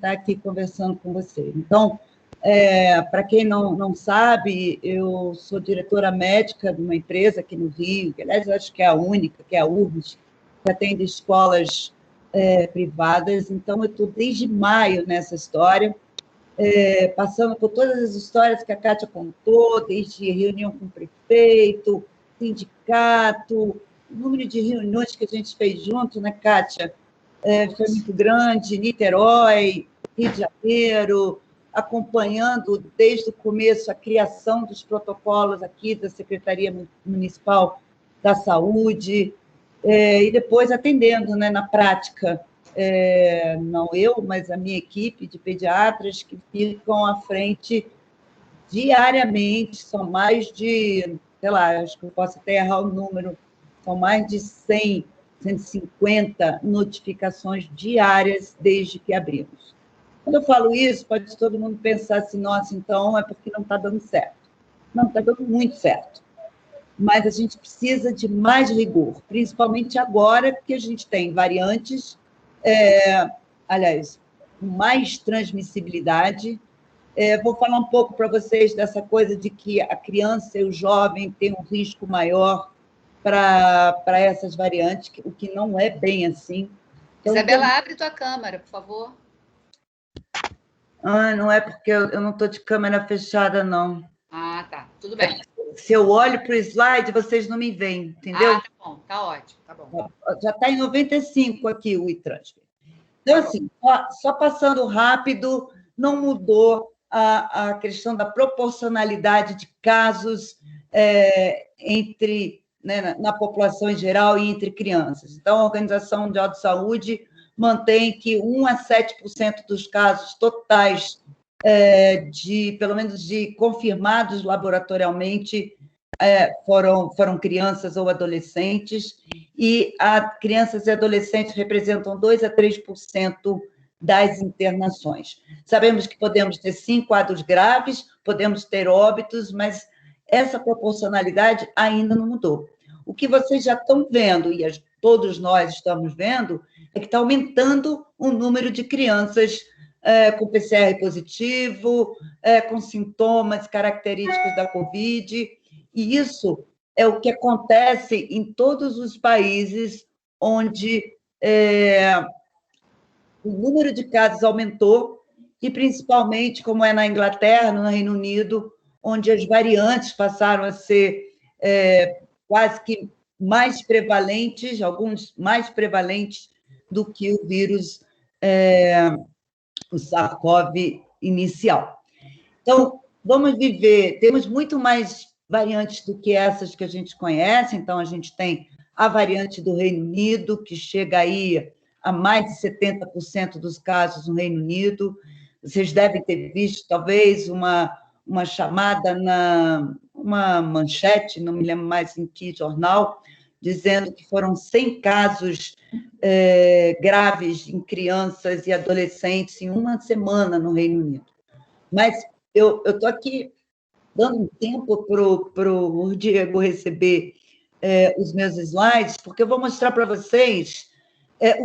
estar aqui conversando com você. Então, para quem não sabe, eu sou diretora médica de uma empresa aqui no Rio, que, aliás, eu acho que é a única, que é a URBS, que atende escolas privadas. Então, eu estou desde maio nessa história, passando por todas as histórias que a Kátia contou, desde reunião com o prefeito, sindicato, o número de reuniões que a gente fez junto, né, Kátia? Foi muito grande, Niterói, Rio de Janeiro, acompanhando desde o começo a criação dos protocolos aqui da Secretaria Municipal da Saúde, e depois atendendo, né, na prática, não eu, mas a minha equipe de pediatras que ficam à frente diariamente, são mais de, sei lá, acho que eu posso até errar o número, são mais de 100, 150 notificações diárias desde que abrimos. Quando eu falo isso, pode todo mundo pensar assim, nossa, então é porque não está dando certo. Não, está dando muito certo. Mas a gente precisa de mais rigor, principalmente agora que a gente tem variantes, aliás, com mais transmissibilidade. Vou falar um pouco para vocês dessa coisa de que a criança e o jovem têm um risco maior para essas variantes, o que não é bem assim. Então, Isabela, abre tua câmera, por favor. Não é porque eu não estou de câmera fechada, não. Ah, tá. Tudo bem. Se eu olho para o slide, vocês não me veem, entendeu? Ah, tá bom. Tá ótimo. Tá bom. Já está em 95 aqui o e-transfer. Então, assim, só passando rápido, não mudou a questão da proporcionalidade de casos entre, né, na população em geral e entre crianças. Então, a Organização Mundial de Saúde mantém que 1 a 7% dos casos totais, pelo menos de confirmados laboratorialmente, foram crianças ou adolescentes, e crianças e adolescentes representam 2 a 3% das internações. Sabemos que podemos ter, sim, quadros graves, podemos ter óbitos, mas essa proporcionalidade ainda não mudou. O que vocês já estão vendo, e todos nós estamos vendo, é que está aumentando o número de crianças com PCR positivo, com sintomas característicos da Covid, e isso é o que acontece em todos os países onde o número de casos aumentou, e principalmente, como é na Inglaterra, no Reino Unido, onde as variantes passaram a ser quase que mais prevalentes, alguns mais prevalentes do que o vírus, o SARS-CoV inicial. Então, temos muito mais variantes do que essas que a gente conhece. Então, a gente tem a variante do Reino Unido, que chega aí a mais de 70% dos casos no Reino Unido. Vocês devem ter visto, talvez, uma chamada uma manchete, não me lembro mais em que jornal, dizendo que foram 100 casos graves em crianças e adolescentes em uma semana no Reino Unido. Mas eu estou aqui dando um tempo para o Diego receber os meus slides, porque eu vou mostrar para vocês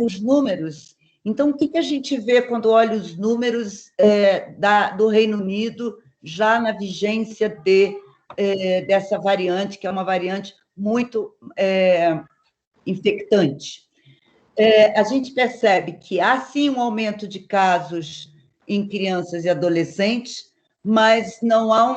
os números. Então, o que a gente vê quando olha os números do Reino Unido já na vigência dessa variante, que é uma variante muito infectante? A gente percebe que há, sim, um aumento de casos em crianças e adolescentes, mas não há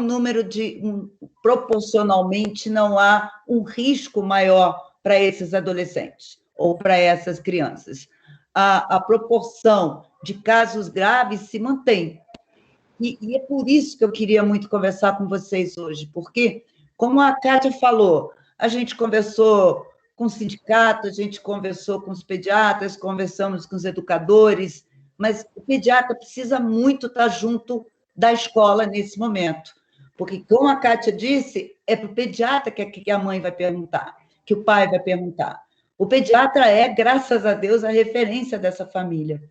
proporcionalmente, não há um risco maior para esses adolescentes ou para essas crianças. A proporção de casos graves se mantém. E é por isso que eu queria muito conversar com vocês hoje, porque, como a Kátia falou, a gente conversou com o sindicato, a gente conversou com os pediatras, conversamos com os educadores, mas o pediatra precisa muito estar junto da escola nesse momento, porque, como a Kátia disse, é para o pediatra que a mãe vai perguntar, que o pai vai perguntar. O pediatra é, graças a Deus, a referência dessa família.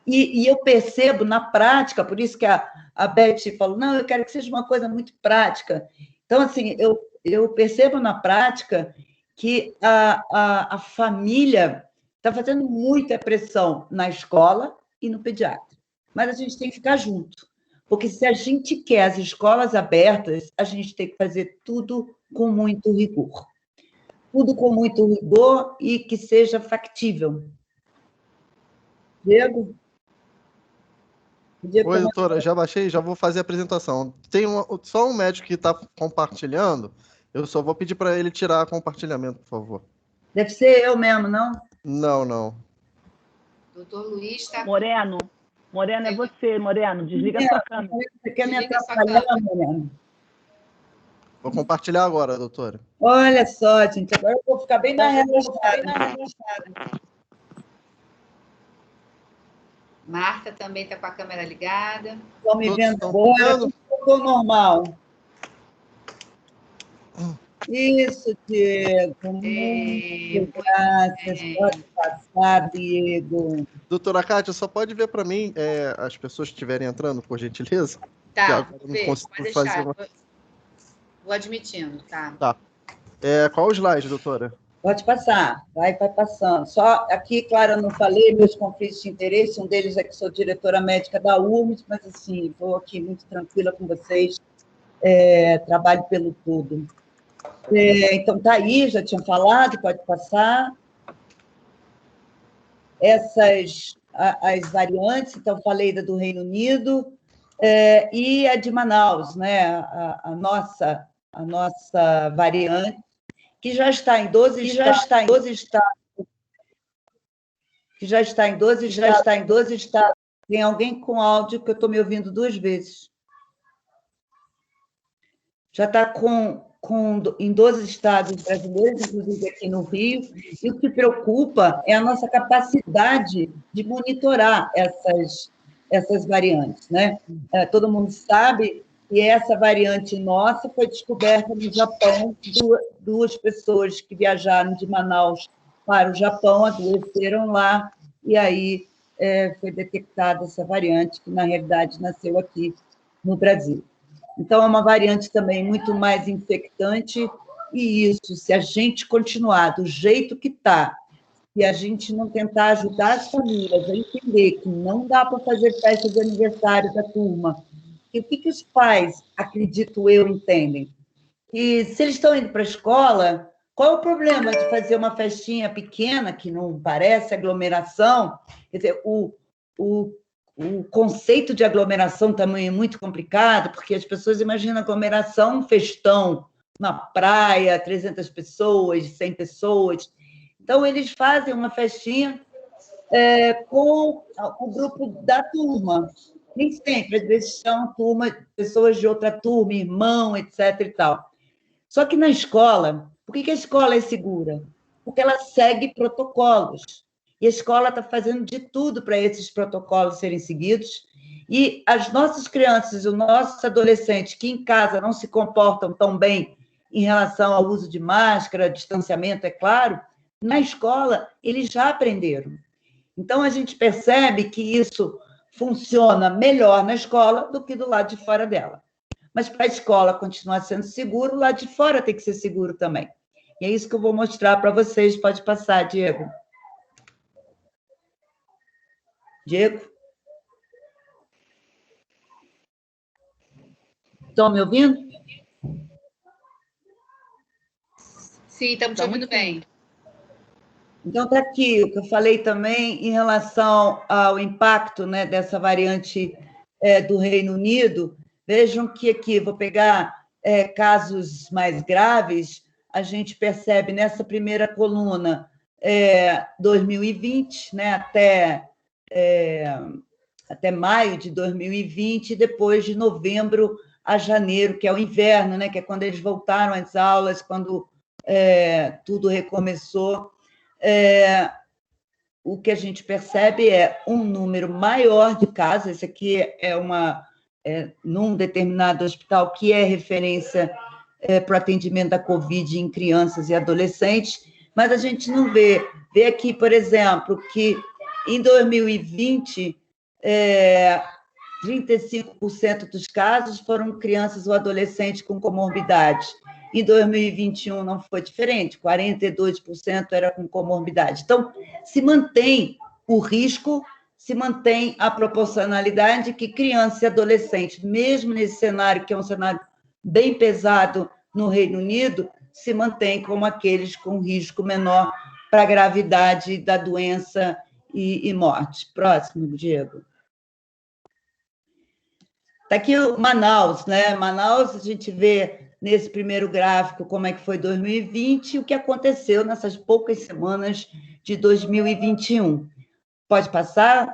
E eu percebo na prática, por isso que a Beth falou, não, eu quero que seja uma coisa muito prática. Então, assim, eu percebo na prática que a família está fazendo muita pressão na escola e no pediatra. mas a gente tem que ficar junto. Porque se a gente quer as escolas abertas, a gente tem que fazer tudo com muito rigor. Tudo com muito rigor e que seja factível. Diego? Oi, doutora, já baixei, já vou fazer a apresentação. Tem só um médico que está compartilhando, eu só vou pedir para ele tirar compartilhamento, por favor. Deve ser eu mesmo, não? Não, não. Doutor Luiz está... Moreno, é você, Moreno. Desliga a sua câmera. Você quer me atrapalhar, Moreno? Vou compartilhar agora, doutora. Olha só, gente, agora eu vou ficar bem na relaxada. Marta também está com a câmera ligada. Estão me vendo agora? Ficou normal. Isso, Diego. Muito graças. Pode passar, Diego. Doutora Kátia, só pode ver para mim as pessoas que estiverem entrando, por gentileza? Tá, pode deixar. Vou admitindo, tá. Tá. Qual o slide, doutora? Pode passar, vai passando. Só aqui, claro, eu não falei meus conflitos de interesse, um deles é que sou diretora médica da URMS, mas, assim, estou aqui muito tranquila com vocês, trabalho pelo tudo. Então, tá aí, já tinha falado, pode passar. As variantes, então, falei da do Reino Unido, e a de Manaus, né? A nossa variante, que já está em 12 estados. Tem alguém com áudio que eu estou me ouvindo 2 vezes. Já está em 12 estados brasileiros, inclusive aqui no Rio, e o que preocupa é a nossa capacidade de monitorar essas variantes, né? Todo mundo sabe que essa variante nossa foi descoberta no Japão. Duas pessoas que viajaram de Manaus para o Japão adoeceram lá, e aí foi detectada essa variante, que, na realidade, nasceu aqui no Brasil. Então, é uma variante também muito mais infectante, e isso, se a gente continuar do jeito que está, e a gente não tentar ajudar as famílias a entender que não dá para fazer festa de aniversário da turma, e o que os pais, acredito eu, entendem? E se eles estão indo para a escola, qual é o problema de fazer uma festinha pequena, que não parece aglomeração? Quer dizer, o conceito de aglomeração também é muito complicado, porque as pessoas imaginam aglomeração, um festão, na praia, 300 pessoas, 100 pessoas. Então, eles fazem uma festinha com o grupo da turma. Nem sempre, às vezes são pessoas de outra turma, irmão, etc. e tal. Só que na escola, por que a escola é segura? Porque ela segue protocolos. E a escola está fazendo de tudo para esses protocolos serem seguidos. E as nossas crianças, os nossos adolescentes que em casa não se comportam tão bem em relação ao uso de máscara, distanciamento, é claro, na escola eles já aprenderam. Então, a gente percebe que isso funciona melhor na escola do que do lado de fora dela. Mas para a escola continuar sendo seguro, o lado de fora tem que ser seguro também. E é isso que eu vou mostrar para vocês. Pode passar, Diego. Diego? Estão me ouvindo? Sim, estamos te ouvindo bem. Então, está aqui o que eu falei também em relação ao impacto, né, dessa variante do Reino Unido. Vejam que aqui, vou pegar casos mais graves, a gente percebe nessa primeira coluna 2020, né, até maio de 2020, depois de novembro a janeiro, que é o inverno, né, que é quando eles voltaram às aulas, quando tudo recomeçou. O que a gente percebe é um número maior de casos. Esse aqui num determinado hospital que é referência para o atendimento da Covid em crianças e adolescentes, mas a gente não vê. Vê aqui, por exemplo, que em 2020, 35% dos casos foram crianças ou adolescentes com comorbidade. Em 2021 não foi diferente, 42% era com comorbidade. Então, se mantém o risco, se mantém a proporcionalidade que criança e adolescente, mesmo nesse cenário, que é um cenário bem pesado no Reino Unido, se mantém como aqueles com risco menor para a gravidade da doença e morte. Próximo, Diego. Está aqui Manaus, né? Manaus, a gente vê nesse primeiro gráfico como é que foi 2020 e o que aconteceu nessas poucas semanas de 2021. Pode passar?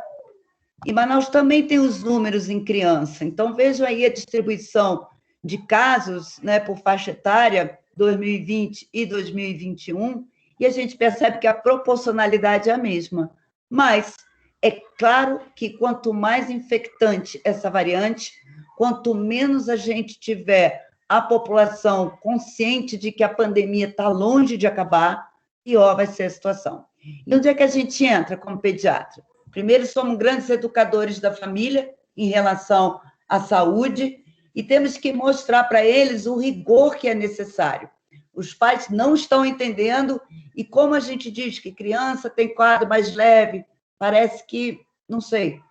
E Manaus também tem os números em criança. Então, vejam aí a distribuição de casos, né, por faixa etária, 2020 e 2021, e a gente percebe que a proporcionalidade é a mesma. Mas é claro que quanto mais infectante essa variante, quanto menos a gente tiver a população consciente de que a pandemia está longe de acabar, pior vai ser a situação. E onde é que a gente entra como pediatra? Primeiro, somos grandes educadores da família em relação à saúde e temos que mostrar para eles o rigor que é necessário. Os pais não estão entendendo e como a gente diz que criança tem quadro mais leve, parece que, não sei,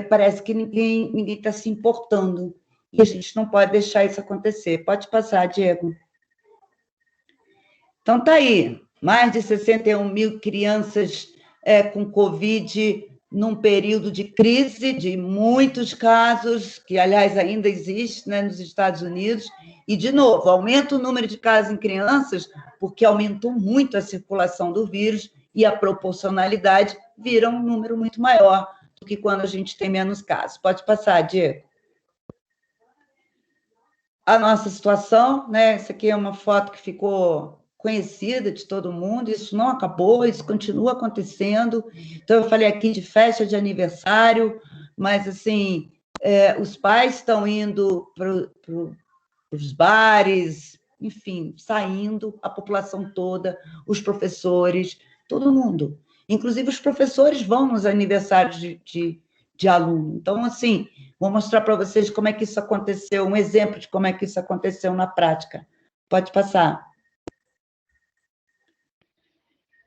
parece que ninguém está se importando e a gente não pode deixar isso acontecer. Pode passar, Diego. Então, está aí, mais de 61 mil crianças com Covid num período de crise, de muitos casos, que, aliás, ainda existe, né, nos Estados Unidos, e, de novo, aumenta o número de casos em crianças, porque aumentou muito a circulação do vírus e a proporcionalidade vira um número muito maior do que quando a gente tem menos casos. Pode passar, Diego. A nossa situação, né, essa aqui é uma foto que ficou conhecida de todo mundo, isso não acabou, isso continua acontecendo. Então, eu falei aqui de festa de aniversário, mas, assim, os pais estão indo para os bares, enfim, saindo, a população toda, os professores, todo mundo. Inclusive, os professores vão nos aniversários de aluno. Então, assim, vou mostrar para vocês como é que isso aconteceu, um exemplo de como é que isso aconteceu na prática. Pode passar.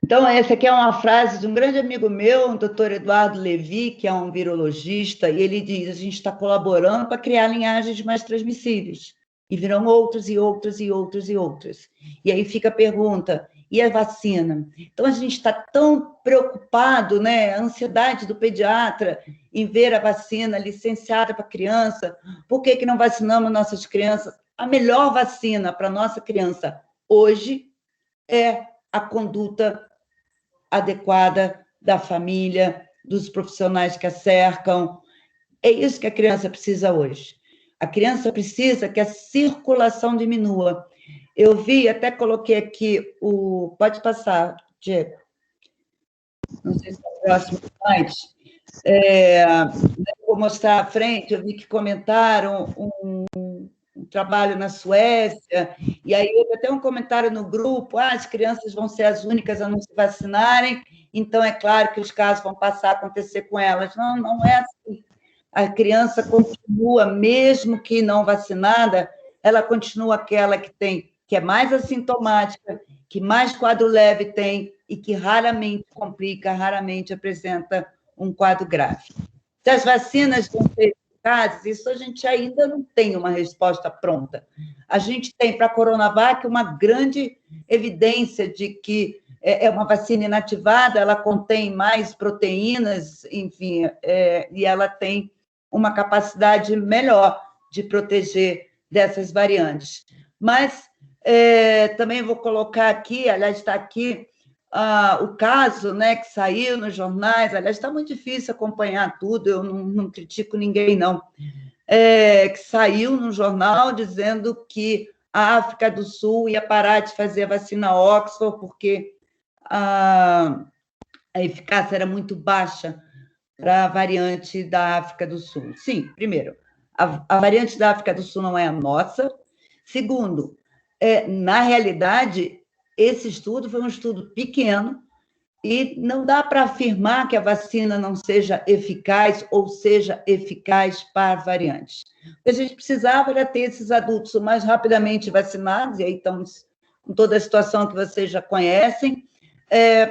Então, essa aqui é uma frase de um grande amigo meu, o doutor Eduardo Levi, que é um virologista, e ele diz, a gente está colaborando para criar linhagens mais transmissíveis. E virão outras, e outras, e outras, e outras. E aí fica a pergunta, e a vacina? Então, a gente está tão preocupado, né, a ansiedade do pediatra em ver a vacina licenciada para criança, por que não vacinamos nossas crianças? A melhor vacina para a nossa criança hoje é a conduta adequada da família, dos profissionais que a cercam. É isso que a criança precisa hoje. A criança precisa que a circulação diminua. Eu vi, até coloquei aqui o... Pode passar, Diego. Não sei se é o próximo slide. Vou mostrar à frente, eu vi que comentaram um trabalho na Suécia, e aí houve até um comentário no grupo, as crianças vão ser as únicas a não se vacinarem, então é claro que os casos vão passar a acontecer com elas. Não, não é assim. A criança continua, mesmo que não vacinada, ela continua aquela que é mais assintomática, que mais quadro leve tem e que raramente complica, raramente apresenta um quadro grave. Se as vacinas vão ser eficazes, isso a gente ainda não tem uma resposta pronta. A gente tem para a Coronavac uma grande evidência de que é uma vacina inativada, ela contém mais proteínas, enfim, e ela tem uma capacidade melhor de proteger dessas variantes. Mas também vou colocar aqui, aliás, está aqui o caso, né, que saiu nos jornais, aliás, está muito difícil acompanhar tudo, eu não critico ninguém, não, que saiu no jornal dizendo que a África do Sul ia parar de fazer a vacina Oxford porque a eficácia era muito baixa para a variante da África do Sul. Sim, primeiro, a variante da África do Sul não é a nossa. Segundo, na realidade, esse estudo foi um estudo pequeno e não dá para afirmar que a vacina não seja eficaz ou seja eficaz para variantes. O que a gente precisava era ter esses adultos o mais rapidamente vacinados, e aí estamos com toda a situação que vocês já conhecem,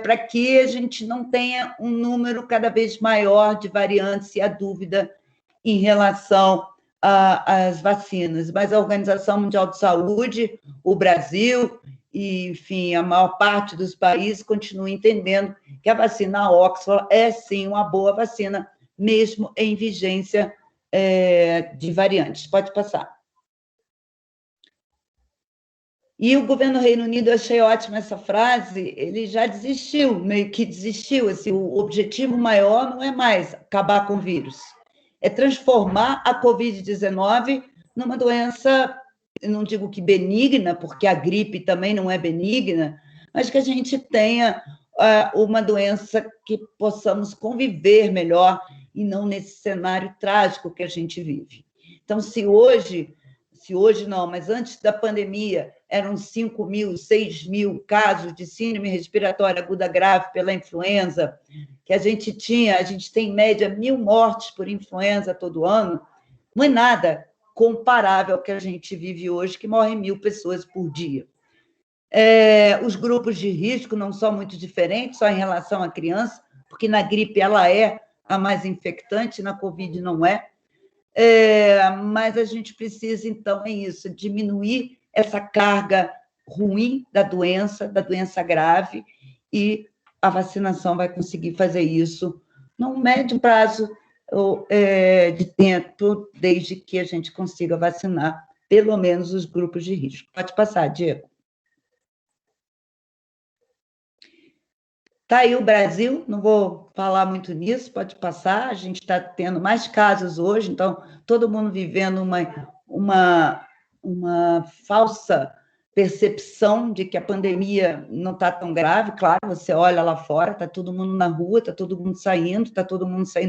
para que a gente não tenha um número cada vez maior de variantes e a dúvida em relação às vacinas. Mas a Organização Mundial de Saúde, o Brasil, e, enfim, a maior parte dos países continua entendendo que a vacina Oxford é, sim, uma boa vacina, mesmo em vigência de variantes. Pode passar. E o governo do Reino Unido, eu achei ótima essa frase, ele já desistiu, meio que desistiu. Assim, o objetivo maior não é mais acabar com o vírus, é transformar a Covid-19 numa doença, eu não digo que benigna, porque a gripe também não é benigna, mas que a gente tenha uma doença que possamos conviver melhor e não nesse cenário trágico que a gente vive. Então, se hoje não, mas antes da pandemia, eram 5 mil, 6 mil casos de síndrome respiratória aguda grave pela influenza, que a gente tem em média 1.000 mortes por influenza todo ano, não é nada comparável ao que a gente vive hoje, que morrem 1.000 pessoas por dia. Os grupos de risco não são muito diferentes, só em relação à criança, porque na gripe ela é a mais infectante, na Covid não é. Mas a gente precisa, então, diminuir essa carga ruim da doença grave, e a vacinação vai conseguir fazer isso num médio prazo de tempo, desde que a gente consiga vacinar pelo menos os grupos de risco. Pode passar, Diego. Está aí o Brasil, não vou falar muito nisso, pode passar. A gente está tendo mais casos hoje, então todo mundo vivendo uma falsa percepção de que a pandemia não está tão grave. Claro, você olha lá fora, está todo mundo na rua, está todo mundo saindo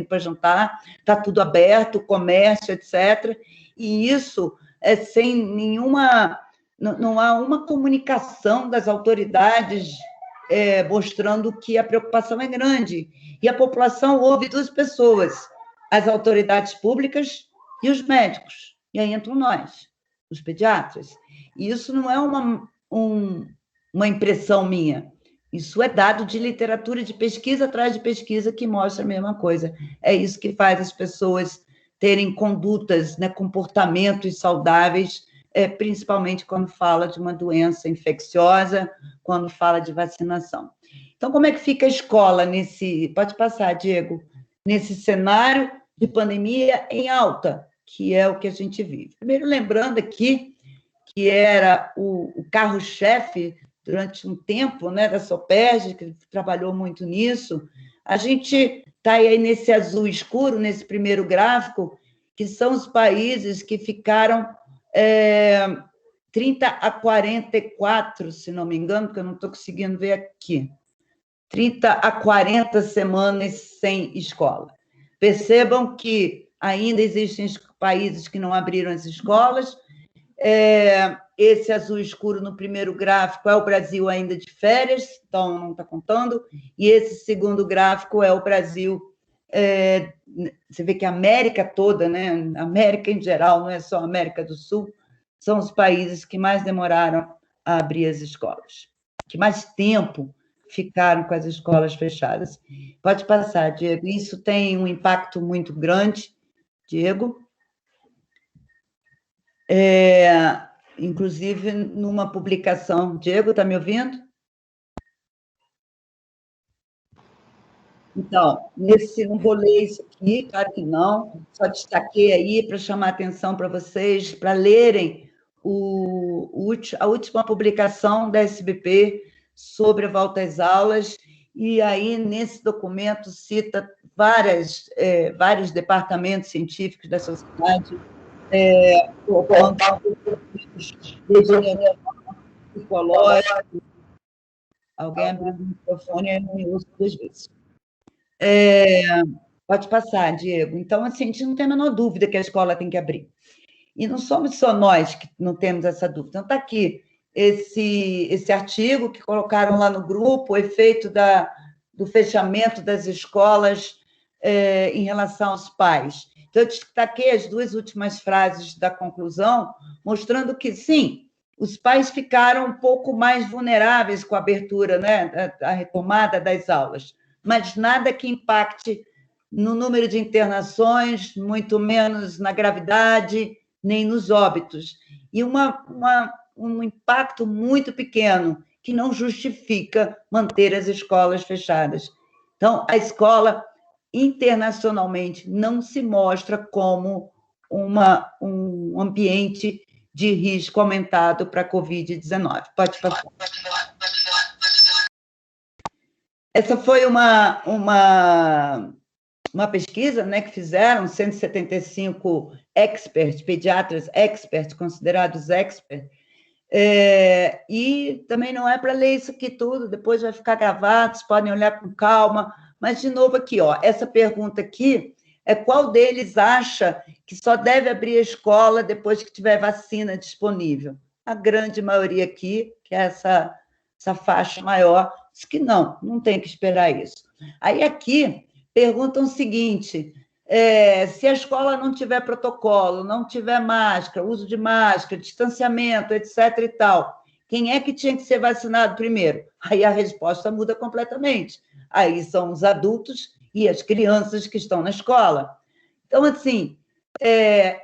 para jantar, está tudo aberto, comércio, etc. E isso é sem nenhuma... Não há uma comunicação das autoridades mostrando que a preocupação é grande. E a população ouve duas pessoas, as autoridades públicas e os médicos. E aí entram nós, os pediatras. E isso não é uma impressão minha. Isso é dado de literatura, de pesquisa atrás de pesquisa, que mostra a mesma coisa. É isso que faz as pessoas terem condutas, comportamentos saudáveis, principalmente quando fala de uma doença infecciosa, quando fala de vacinação. Então, como é que fica a escola nesse... Pode passar, Diego. Nesse cenário de pandemia em alta, que é o que a gente vive. Primeiro, lembrando aqui que era o carro-chefe durante um tempo, da Soperj, que trabalhou muito nisso. A gente está aí nesse azul escuro, nesse primeiro gráfico, que são os países que ficaram 30 a 44, se não me engano, porque eu não estou conseguindo ver aqui, 30 a 40 semanas sem escola. Percebam que ainda existem países que não abriram as escolas. Esse azul escuro no primeiro gráfico é o Brasil ainda de férias, então não está contando, e esse segundo gráfico é o Brasil. Você vê que a América toda, a América em geral, não é só a América do Sul, são os países que mais demoraram a abrir as escolas, que mais tempo ficaram com as escolas fechadas. Pode passar, Diego. Isso tem um impacto muito grande, Diego. Inclusive, numa publicação... Diego, está me ouvindo? Então, não vou ler isso aqui, claro que não, só destaquei aí para chamar a atenção para vocês, para lerem a última publicação da SBP sobre a volta às aulas, e aí, nesse documento, cita vários departamentos científicos da sociedade, psicológico. Alguém abriu o microfone e eu me ouço 2 vezes. Pode passar, Diego. Então, assim, a gente não tem a menor dúvida que a escola tem que abrir. E não somos só nós que não temos essa dúvida. Então, está aqui esse artigo que colocaram lá no grupo, o efeito do fechamento das escolas em relação aos pais. Então, eu destaquei as 2 últimas frases da conclusão, mostrando que, sim, os pais ficaram um pouco mais vulneráveis com a abertura, né, a retomada das aulas, mas nada que impacte no número de internações, muito menos na gravidade, nem nos óbitos. E um impacto muito pequeno, que não justifica manter as escolas fechadas. Então, a escola, internacionalmente, não se mostra como um ambiente de risco aumentado para a Covid-19. Pode passar. Essa foi uma pesquisa, né, que fizeram 175 experts, pediatras experts, considerados experts, e também não é para ler isso aqui tudo, depois vai ficar gravado, vocês podem olhar com calma, mas, de novo, aqui, ó, essa pergunta aqui é qual deles acha que só deve abrir a escola depois que tiver vacina disponível. A grande maioria aqui, que é essa faixa maior, diz que não tem que esperar isso. Aí, aqui, perguntam o seguinte, se a escola não tiver protocolo, não tiver máscara, uso de máscara, distanciamento, etc. e tal, quem é que tinha que ser vacinado primeiro? Aí a resposta muda completamente. Aí são os adultos e as crianças que estão na escola. Então, assim, é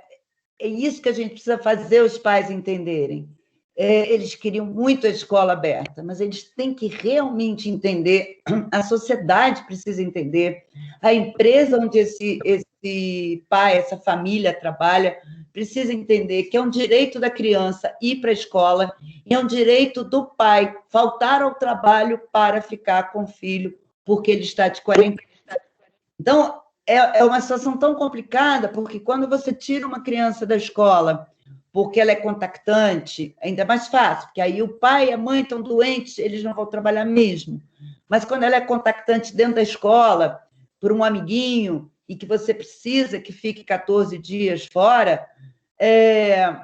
isso que a gente precisa fazer os pais entenderem. Eles queriam muito a escola aberta, mas eles têm que realmente entender, a sociedade precisa entender, a empresa onde esse pai, essa família trabalha, precisa entender que é um direito da criança ir para a escola e é um direito do pai faltar ao trabalho para ficar com o filho, porque ele está de quarentena. Então, é uma situação tão complicada, porque quando você tira uma criança da escola porque ela é contactante, ainda é mais fácil, porque aí o pai e a mãe estão doentes, eles não vão trabalhar mesmo. Mas quando ela é contactante dentro da escola, por um amiguinho, e que você precisa que fique 14 dias fora,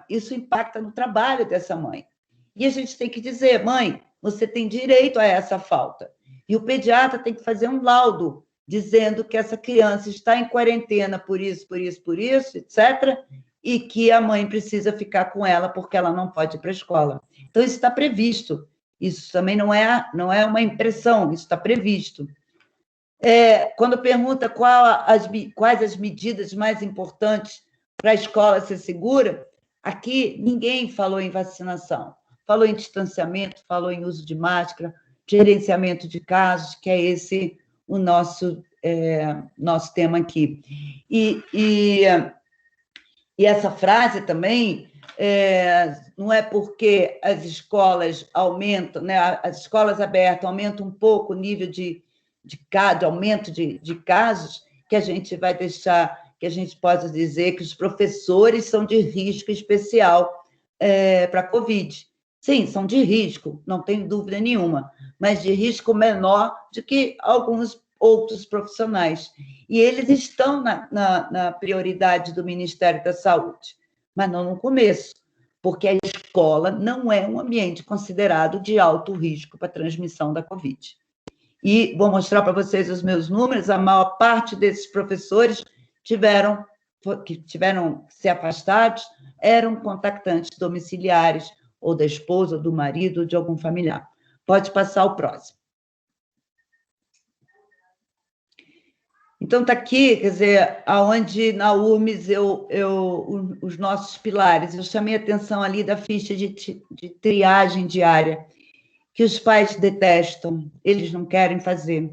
isso impacta no trabalho dessa mãe. E a gente tem que dizer, mãe, você tem direito a essa falta. E o pediatra tem que fazer um laudo dizendo que essa criança está em quarentena por isso, etc., e que a mãe precisa ficar com ela porque ela não pode ir para a escola. Então, isso está previsto. Isso também não é uma impressão, isso está previsto. Quando pergunta quais as medidas mais importantes para a escola ser segura, aqui ninguém falou em vacinação. Falou em distanciamento, falou em uso de máscara, gerenciamento de casos, que é esse o nosso tema aqui. E essa frase também não é porque as escolas aumentam, né, as escolas abertas aumentam um pouco o nível de aumento de casos, que a gente vai deixar, que a gente possa dizer que os professores são de risco especial para a Covid. Sim, são de risco, não tenho dúvida nenhuma, mas de risco menor do que alguns outros profissionais. E eles estão na prioridade do Ministério da Saúde, mas não no começo, porque a escola não é um ambiente considerado de alto risco para a transmissão da Covid. E vou mostrar para vocês os meus números, a maior parte desses professores que tiveram que ser afastados eram contactantes domiciliares, ou da esposa, ou do marido, ou de algum familiar. Pode passar o próximo. Então, está aqui, quer dizer, aonde na URMS os nossos pilares, eu chamei a atenção ali da ficha de triagem diária, que os pais detestam, eles não querem fazer.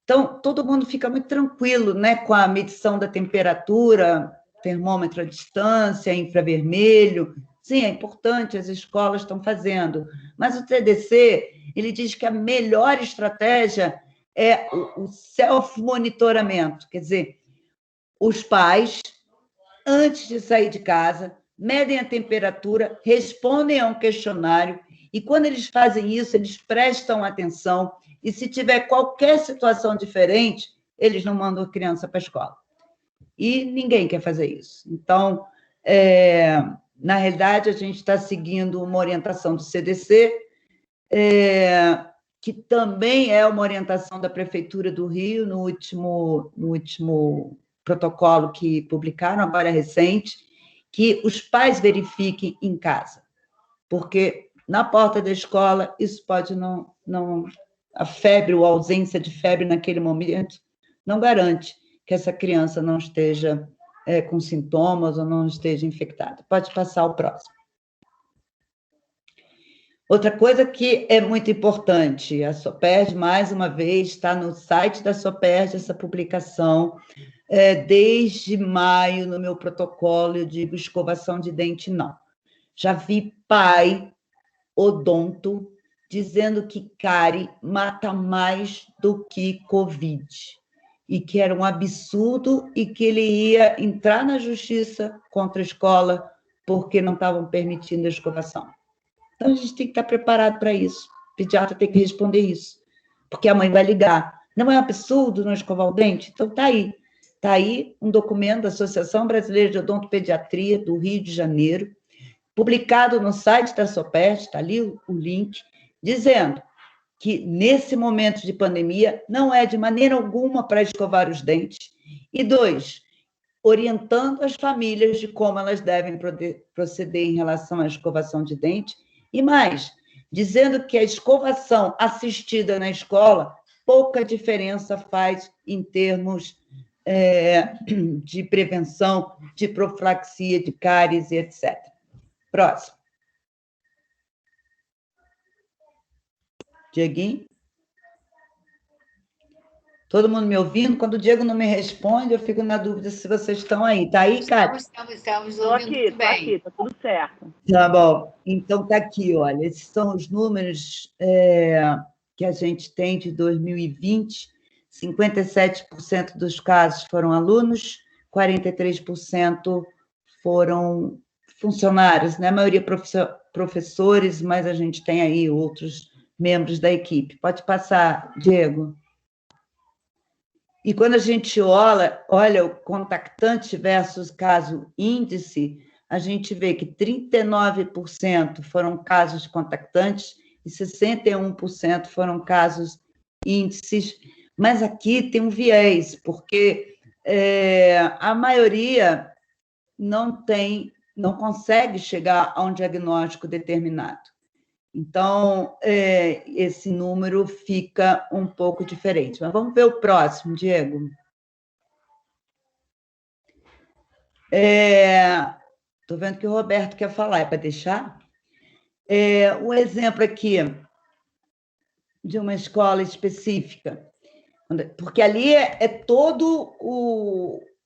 Então, todo mundo fica muito tranquilo, né, com a medição da temperatura, termômetro à distância, infravermelho. Sim, é importante, as escolas estão fazendo, mas o CDC, ele diz que a melhor estratégia é o self-monitoramento, quer dizer, os pais, antes de sair de casa, medem a temperatura, respondem a um questionário, e quando eles fazem isso, eles prestam atenção, e se tiver qualquer situação diferente, eles não mandam a criança para a escola. E ninguém quer fazer isso. Então, na realidade, a gente está seguindo uma orientação do CDC, que também é uma orientação da Prefeitura do Rio, no último protocolo que publicaram, agora recente, que os pais verifiquem em casa. porque na porta da escola isso pode não a febre ou a ausência de febre naquele momento não garante que essa criança não esteja com sintomas ou não esteja infectada. Pode passar ao próximo. Outra coisa que é muito importante, a Soperd, mais uma vez, está no site da Soperd, essa publicação, desde maio, no meu protocolo, eu digo escovação de dente, não. Já vi pai odonto dizendo que cárie mata mais do que Covid, e que era um absurdo e que ele ia entrar na justiça contra a escola porque não estavam permitindo a escovação. Então, a gente tem que estar preparado para isso. O pediatra tem que responder isso, porque a mãe vai ligar. Não é um absurdo não escovar o dente? Então, está aí. Está aí um documento da Associação Brasileira de Odontopediatria do Rio de Janeiro, publicado no site da Soperd, está ali o link, dizendo que, nesse momento de pandemia, não é de maneira alguma para escovar os dentes. E 2, orientando as famílias de como elas devem proceder em relação à escovação de dente. E mais, dizendo que a escovação assistida na escola, pouca diferença faz em termos de prevenção, de profilaxia, de cáries e etc. Próximo. Dieguinho? Todo mundo me ouvindo? Quando o Diego não me responde, eu fico na dúvida se vocês estão aí. Está aí, Cátia? Estamos ouvindo muito bem. Estou aqui, está tudo certo. Tá bom. Então, está aqui, olha. Esses são os números que a gente tem de 2020. 57% dos casos foram alunos, 43% foram funcionários, né? A maioria professores, mas a gente tem aí outros membros da equipe. Pode passar, Diego. E quando a gente olha o contactante versus caso índice, a gente vê que 39% foram casos contactantes e 61% foram casos índices. Mas aqui tem um viés, porque a maioria não consegue chegar a um diagnóstico determinado. Então, esse número fica um pouco diferente. Mas vamos ver o próximo, Diego. Estou vendo que o Roberto quer falar, é para deixar? Um exemplo aqui de uma escola específica, porque ali é todo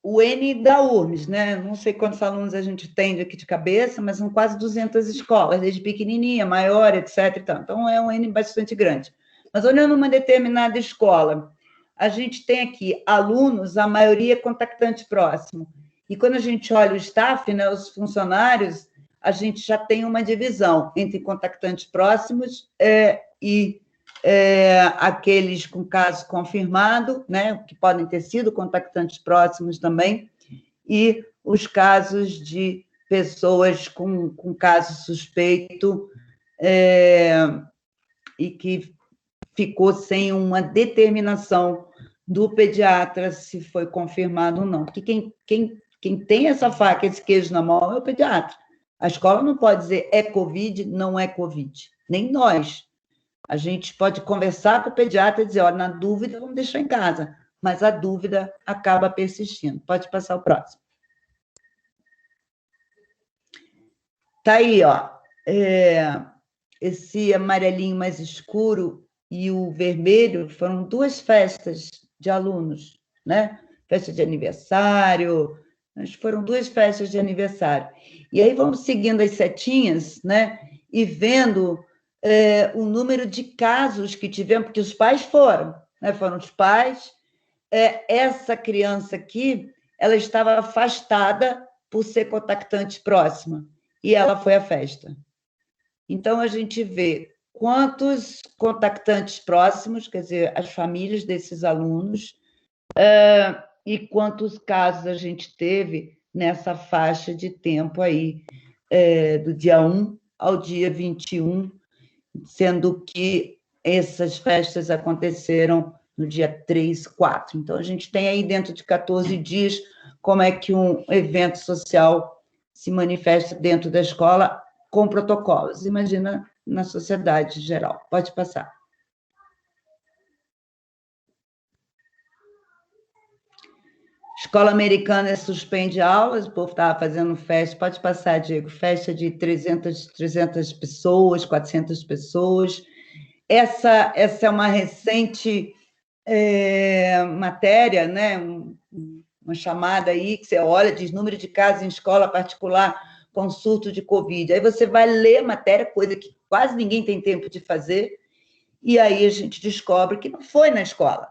o N da URMS, né? Não sei quantos alunos a gente tem aqui de cabeça, mas são quase 200 escolas, desde pequenininha, maior, etc. Então, é um N bastante grande. Mas, olhando uma determinada escola, a gente tem aqui alunos, a maioria contactante próximo. E quando a gente olha o staff, né, os funcionários, a gente já tem uma divisão entre contactantes próximos e aqueles com caso confirmado, né, que podem ter sido contactantes próximos também, e os casos de pessoas com caso suspeito e que ficou sem uma determinação do pediatra se foi confirmado ou não. Porque quem tem essa faca, esse queijo na mão é o pediatra. A escola não pode dizer é Covid, não é Covid. Nem nós. A gente pode conversar com o pediatra e dizer, olha, na dúvida, vamos deixar em casa. Mas a dúvida acaba persistindo. Pode passar o próximo. Está aí, ó. Esse amarelinho mais escuro e o vermelho foram 2 festas de alunos, né? Festa de aniversário, mas foram 2 festas de aniversário. E aí vamos seguindo as setinhas, né? E vendo o número de casos que tivemos, porque os pais foram, né? Foram os pais. Essa criança aqui, ela estava afastada por ser contactante próxima, e ela foi à festa. Então, a gente vê quantos contactantes próximos, quer dizer, as famílias desses alunos, e quantos casos a gente teve nessa faixa de tempo aí, do dia 1 ao dia 21, sendo que essas festas aconteceram no dia 3, 4. Então, a gente tem aí, dentro de 14 dias, como é que um evento social se manifesta dentro da escola, com protocolos. Imagina na sociedade geral. Pode passar. Escola americana suspende aulas, o povo estava fazendo festa. Pode passar, Diego. Festa de 300 pessoas, 400 pessoas. Essa é uma recente matéria, né? Uma chamada aí, que você olha, diz número de casos em escola particular com surto de Covid. Aí você vai ler a matéria, coisa que quase ninguém tem tempo de fazer, e aí a gente descobre que não foi na escola,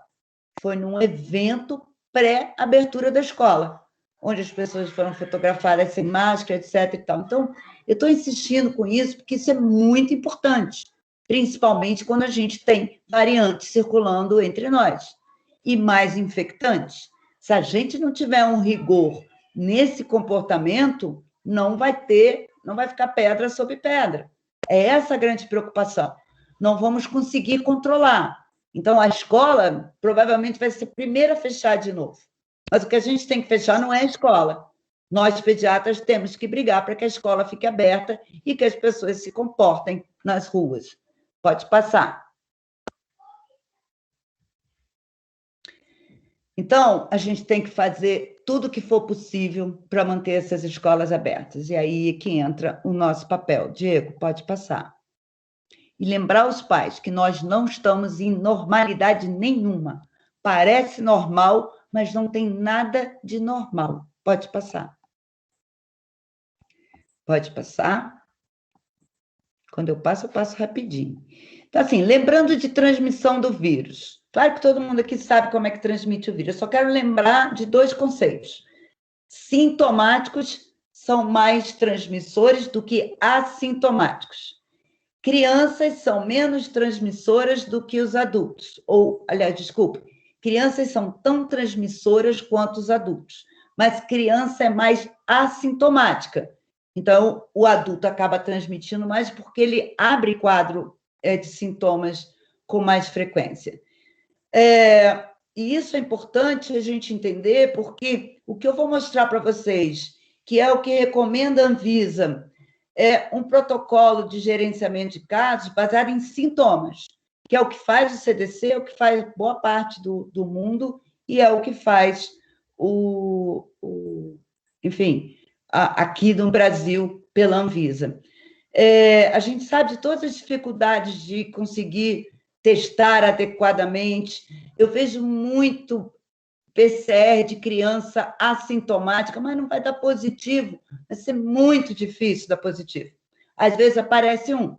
foi num evento pré-abertura da escola, onde as pessoas foram fotografadas sem máscara, etc. E tal. Então, eu estou insistindo com isso, porque isso é muito importante, principalmente quando a gente tem variantes circulando entre nós, e mais infectantes. Se a gente não tiver um rigor nesse comportamento, não vai ficar pedra sobre pedra. É essa a grande preocupação. Não vamos conseguir controlar. Então, a escola provavelmente vai ser a primeira a fechar de novo. Mas o que a gente tem que fechar não é a escola. Nós, pediatras, temos que brigar para que a escola fique aberta e que as pessoas se comportem nas ruas. Pode passar. Então, a gente tem que fazer tudo o que for possível para manter essas escolas abertas. E aí é que entra o nosso papel. Diego, pode passar. E lembrar os pais que nós não estamos em normalidade nenhuma. Parece normal, mas não tem nada de normal. Pode passar. Pode passar. Quando eu passo rapidinho. Então, assim, lembrando de transmissão do vírus. Claro que todo mundo aqui sabe como é que transmite o vírus. Eu só quero lembrar de 2 conceitos. Sintomáticos são mais transmissores do que assintomáticos. Crianças são menos transmissoras do que os adultos. Ou, aliás, desculpe, crianças são tão transmissoras quanto os adultos, mas criança é mais assintomática. Então, o adulto acaba transmitindo mais porque ele abre quadro de sintomas com mais frequência. E isso é importante a gente entender, porque o que eu vou mostrar para vocês, que é o que recomenda a Anvisa, é um protocolo de gerenciamento de casos baseado em sintomas, que é o que faz o CDC, é o que faz boa parte do mundo, e é o que faz enfim, aqui no Brasil, pela Anvisa. A gente sabe de todas as dificuldades de conseguir testar adequadamente. Eu vejo muito PCR de criança assintomática, mas não vai dar positivo. Vai ser muito difícil dar positivo. Às vezes aparece um,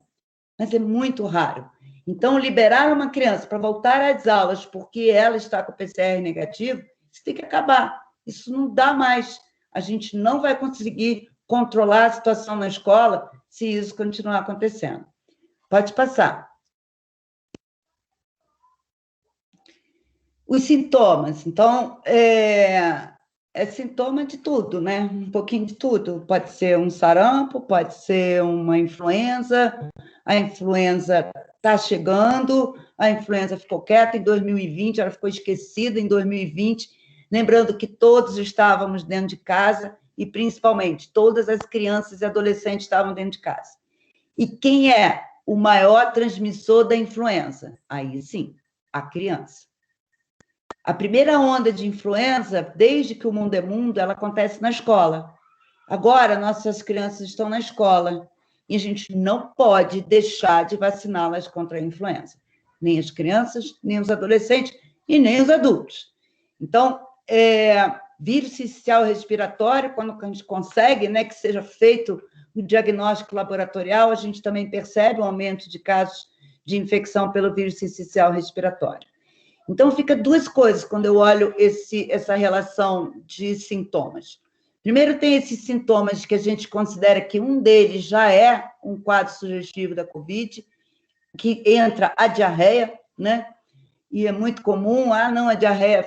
mas é muito raro. Então, liberar uma criança para voltar às aulas porque ela está com PCR negativo, isso tem que acabar. Isso não dá mais. A gente não vai conseguir controlar a situação na escola se isso continuar acontecendo. Pode passar. Os sintomas. Então, é sintoma de tudo, né? Um pouquinho de tudo. Pode ser um sarampo, pode ser uma influenza. A influenza está chegando, a influenza ficou quieta em 2020, ela ficou esquecida em 2020, lembrando que todos estávamos dentro de casa e, principalmente, todas as crianças e adolescentes estavam dentro de casa. E quem é o maior transmissor da influenza? Aí, sim, a criança. A primeira onda de influenza, desde que o mundo é mundo, ela acontece na escola. Agora, nossas crianças estão na escola e a gente não pode deixar de vaciná-las contra a influenza. Nem as crianças, nem os adolescentes e nem os adultos. Então, vírus sincicial respiratório, quando a gente consegue, né, que seja feito o diagnóstico laboratorial, a gente também percebe um aumento de casos de infecção pelo vírus sincicial respiratório. Então, fica 2 coisas quando eu olho essa relação de sintomas. Primeiro, tem esses sintomas que a gente considera que um deles já é um quadro sugestivo da Covid, que entra a diarreia, né? E é muito comum, não, a diarreia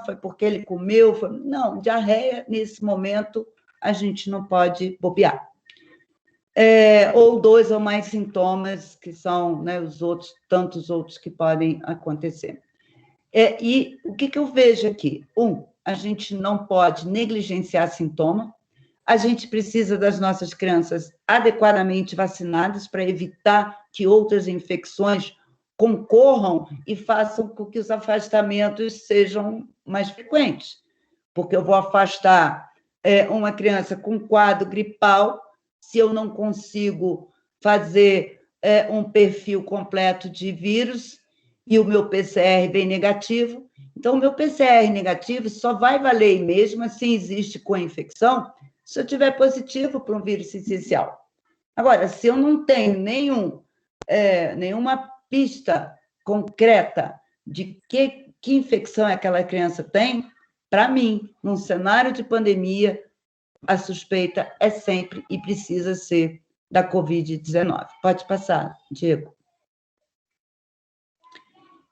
foi porque ele comeu. Não, diarreia, nesse momento, a gente não pode bobear. Ou 2 ou mais sintomas, que são, né, tantos outros que podem acontecer. E o que eu vejo aqui? A gente não pode negligenciar sintoma. a gente precisa das nossas crianças adequadamente vacinadas para evitar que outras infecções concorram e façam com que os afastamentos sejam mais frequentes. Porque eu vou afastar uma criança com quadro gripal, se eu não consigo fazer um perfil completo de vírus e o meu PCR vem negativo. Então, o meu PCR negativo só vai valer mesmo assim existe co-infecção se eu tiver positivo para um vírus essencial. Agora, se eu não tenho nenhuma pista concreta de que infecção aquela criança tem, para mim, num cenário de pandemia, a suspeita é sempre e precisa ser da Covid-19. Pode passar, Diego.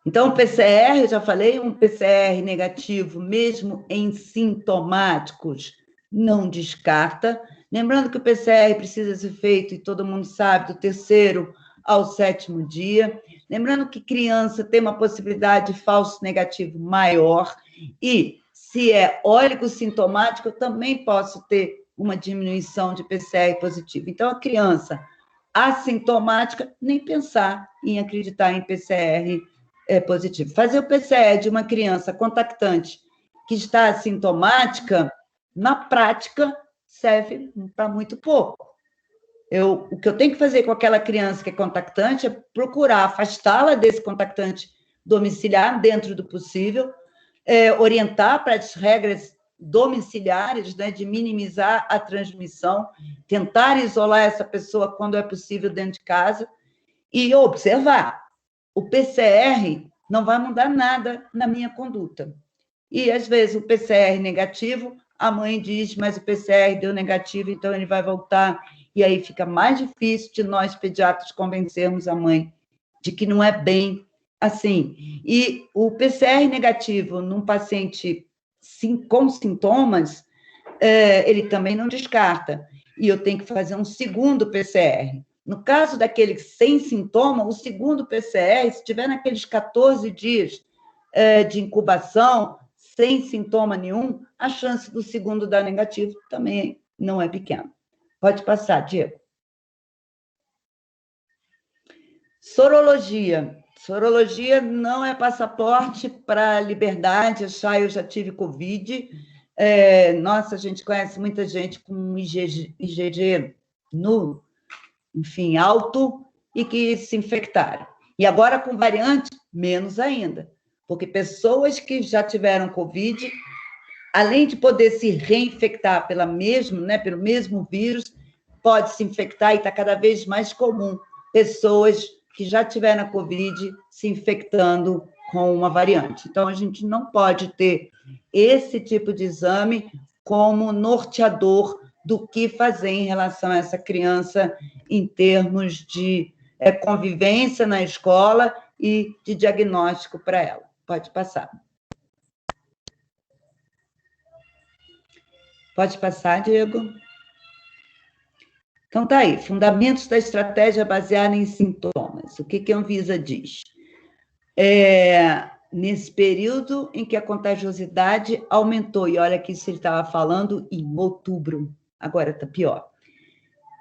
Então, o PCR, eu já falei, um PCR negativo, mesmo em sintomáticos, não descarta. Lembrando que o PCR precisa ser feito, e todo mundo sabe, do 3º ao 7º dia. Lembrando que criança tem uma possibilidade de falso negativo maior, e se é oligossintomático, eu também posso ter uma diminuição de PCR positivo. Então, a criança assintomática, nem pensar em acreditar em PCR positivo. Fazer o PCR de uma criança contactante que está assintomática, na prática, serve para muito pouco. O que eu tenho que fazer com aquela criança que é contactante é procurar afastá-la desse contactante domiciliar, dentro do possível, orientar para as regras domiciliares, né, de minimizar a transmissão, tentar isolar essa pessoa quando é possível dentro de casa e observar. O PCR não vai mudar nada na minha conduta. E, às vezes, o PCR negativo, a mãe diz, mas o PCR deu negativo, então ele vai voltar. E aí fica mais difícil de nós, pediatras, convencermos a mãe de que não é bem assim. E o PCR negativo num paciente com sintomas, ele também não descarta. E eu tenho que fazer um segundo PCR. No caso daquele sem sintoma, o segundo PCR, se tiver naqueles 14 dias de incubação, sem sintoma nenhum, a chance do segundo dar negativo também não é pequena. Pode passar, Diego. Sorologia. Sorologia não é passaporte para liberdade, achar eu já tive Covid. Nossa, a gente conhece muita gente com IgG no, enfim, alto e que se infectaram. E agora com variante, menos ainda, porque pessoas que já tiveram Covid, além de poder se reinfectar pelo mesmo vírus, pode se infectar e está cada vez mais comum pessoas que já tiveram a Covid se infectando com uma variante. Então, a gente não pode ter esse tipo de exame como norteador do que fazer em relação a essa criança em termos de convivência na escola e de diagnóstico para ela. Pode passar. Pode passar, Diego. Então, tá aí, fundamentos da estratégia baseada em sintomas. O que a Anvisa diz? Nesse período em que a contagiosidade aumentou, e olha que isso ele estava falando em outubro, agora está pior.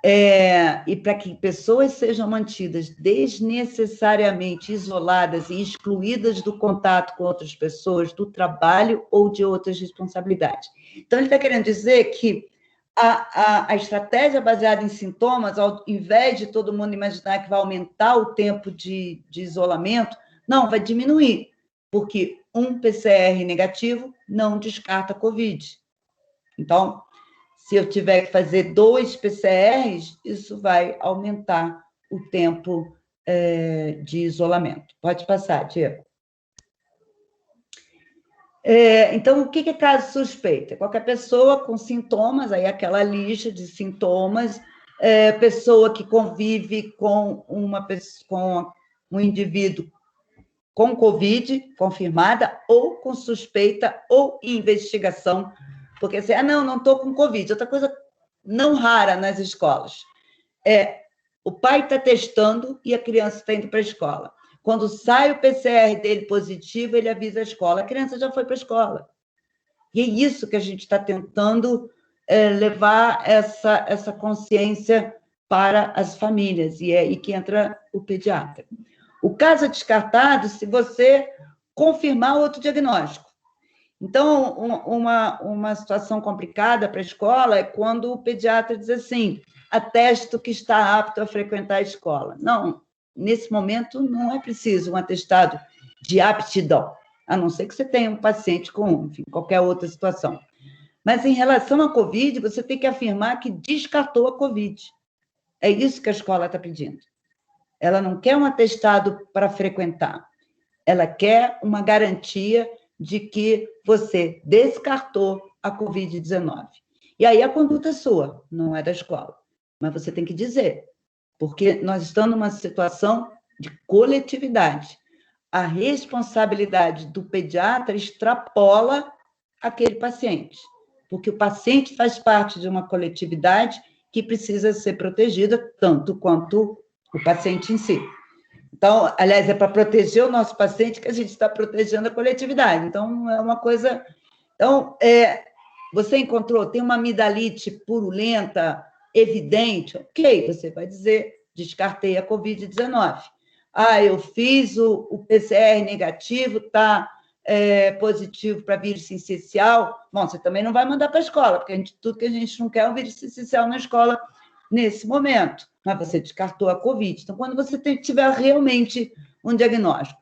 E para que pessoas sejam mantidas desnecessariamente isoladas e excluídas do contato com outras pessoas, do trabalho ou de outras responsabilidades. Então, ele está querendo dizer que a estratégia baseada em sintomas, ao invés de todo mundo imaginar que vai aumentar o tempo de isolamento, não, vai diminuir, porque um PCR negativo não descarta Covid. Então, se eu tiver que fazer 2 PCRs, isso vai aumentar o tempo de isolamento. Pode passar, Diego. Então, o que é caso suspeito? Qualquer pessoa com sintomas, aí aquela lista de sintomas, pessoa que convive com um indivíduo com Covid confirmada ou com suspeita ou investigação, porque assim, não estou com Covid. Outra coisa não rara nas escolas o pai está testando e a criança está indo para a escola. Quando sai o PCR dele positivo, ele avisa a escola. A criança já foi para a escola. E é isso que a gente está tentando levar essa consciência para as famílias, e é aí que entra o pediatra. O caso é descartado se você confirmar outro diagnóstico. Então, uma situação complicada para a escola é quando o pediatra diz assim, atesto que está apto a frequentar a escola. Não, nesse momento não é preciso um atestado de aptidão, a não ser que você tenha um paciente com, enfim, qualquer outra situação. Mas, em relação à Covid, você tem que afirmar que descartou a Covid. É isso que a escola está pedindo. Ela não quer um atestado para frequentar. Ela quer uma garantia de que você descartou a Covid-19. E aí a conduta é sua, não é da escola. Mas você tem que dizer, porque nós estamos numa situação de coletividade. A responsabilidade do pediatra extrapola aquele paciente, porque o paciente faz parte de uma coletividade que precisa ser protegida tanto quanto o paciente em si. Então, aliás, é para proteger o nosso paciente que a gente está protegendo a coletividade. Então, é uma coisa... Então, você encontrou, tem uma amidalite purulenta, evidente, ok, você vai dizer, descartei a Covid-19. Eu fiz o PCR negativo, está positivo para vírus sincicial. Bom, você também não vai mandar para a escola, porque tudo que a gente não quer é um vírus sincicial na escola nesse momento. Mas você descartou a Covid. Então, quando você tiver realmente um diagnóstico,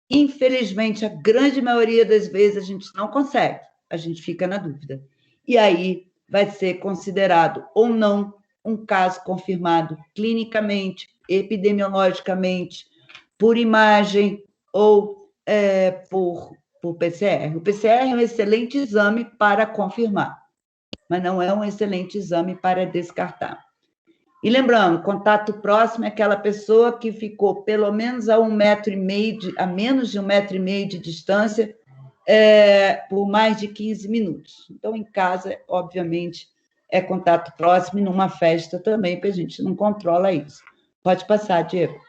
infelizmente, a grande maioria das vezes a gente não consegue, a gente fica na dúvida. E aí vai ser considerado ou não um caso confirmado clinicamente, epidemiologicamente, por imagem ou por PCR. O PCR é um excelente exame para confirmar, mas não é um excelente exame para descartar. E lembrando, contato próximo é aquela pessoa que ficou pelo menos a menos de 1,5 metro de distância por mais de 15 minutos. Então, em casa, obviamente, é contato próximo, e numa festa também, porque a gente não controla isso. Pode passar, Diego.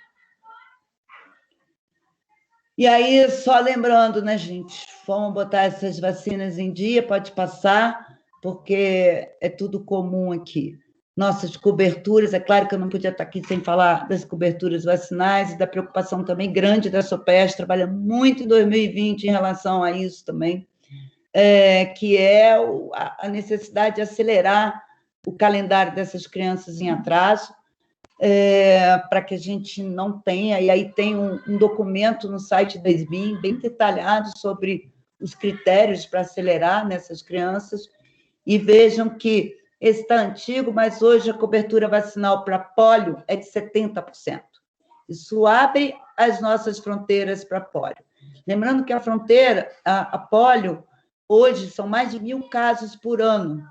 E aí, só lembrando, né, gente, vamos botar essas vacinas em dia, pode passar, porque é tudo comum aqui. Nossas coberturas, é claro que eu não podia estar aqui sem falar das coberturas vacinais e da preocupação também grande da SOPES, trabalha muito em 2020 em relação a isso também, que é a necessidade de acelerar o calendário dessas crianças em atraso, para que a gente não tenha, e aí tem um documento no site da SBIM bem detalhado sobre os critérios para acelerar nessas crianças, e vejam que esse está antigo, mas hoje a cobertura vacinal para pólio é de 70%. Isso abre as nossas fronteiras para pólio. Lembrando que a fronteira, a pólio, hoje são mais de 1.000 casos por ano,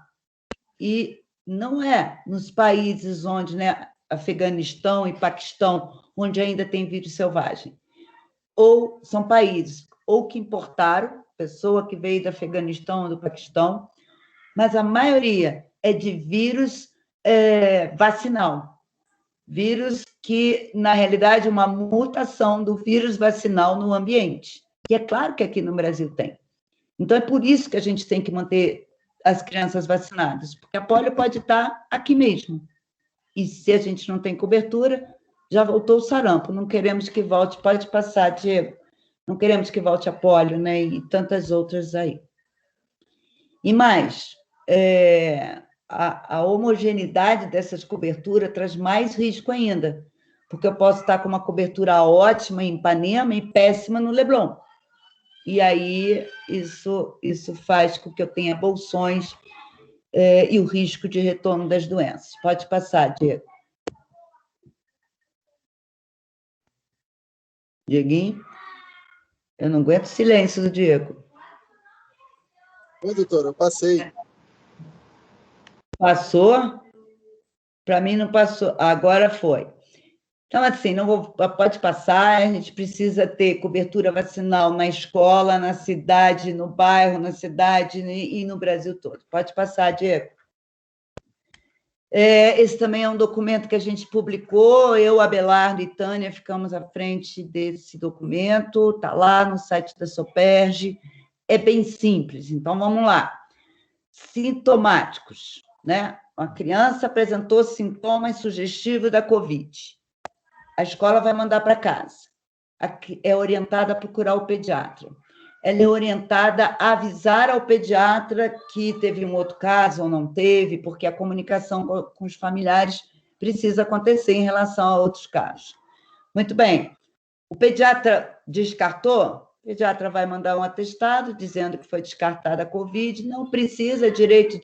e não é nos países onde, né, Afeganistão e Paquistão, onde ainda tem vírus selvagem. Ou são países ou que importaram, pessoa que veio do Afeganistão ou do Paquistão, mas a maioria é de vírus vacinal. Vírus que, na realidade, é uma mutação do vírus vacinal no ambiente. E é claro que aqui no Brasil tem. Então, é por isso que a gente tem que manter as crianças vacinadas, porque a polio pode estar aqui mesmo. E se a gente não tem cobertura, já voltou o sarampo. Não queremos que volte, pode passar, Diego. Não queremos que volte a polio, né? E tantas outras aí. E mais, a homogeneidade dessas coberturas traz mais risco ainda, porque eu posso estar com uma cobertura ótima em Ipanema e péssima no Leblon. E aí, isso faz com que eu tenha bolsões e o risco de retorno das doenças. Pode passar, Diego. Dieguinho? Eu não aguento o silêncio do Diego. Oi, doutora, eu passei. Passou? Para mim não passou. Agora foi. Então, assim, pode passar, a gente precisa ter cobertura vacinal na escola, na cidade, no bairro, na cidade e no Brasil todo. Pode passar, Diego. Esse também é um documento que a gente publicou, eu, Abelardo e Tânia ficamos à frente desse documento, está lá no site da SOPERJ, é bem simples, então vamos lá. sintomáticos, né? Uma criança apresentou sintomas sugestivos da Covid. A escola vai mandar para casa. É orientada a procurar o pediatra. Ela é orientada a avisar ao pediatra que teve um outro caso ou não teve, porque a comunicação com os familiares precisa acontecer em relação a outros casos. Muito bem. O pediatra descartou? O pediatra vai mandar um atestado dizendo que foi descartada a Covid. Não precisa, direito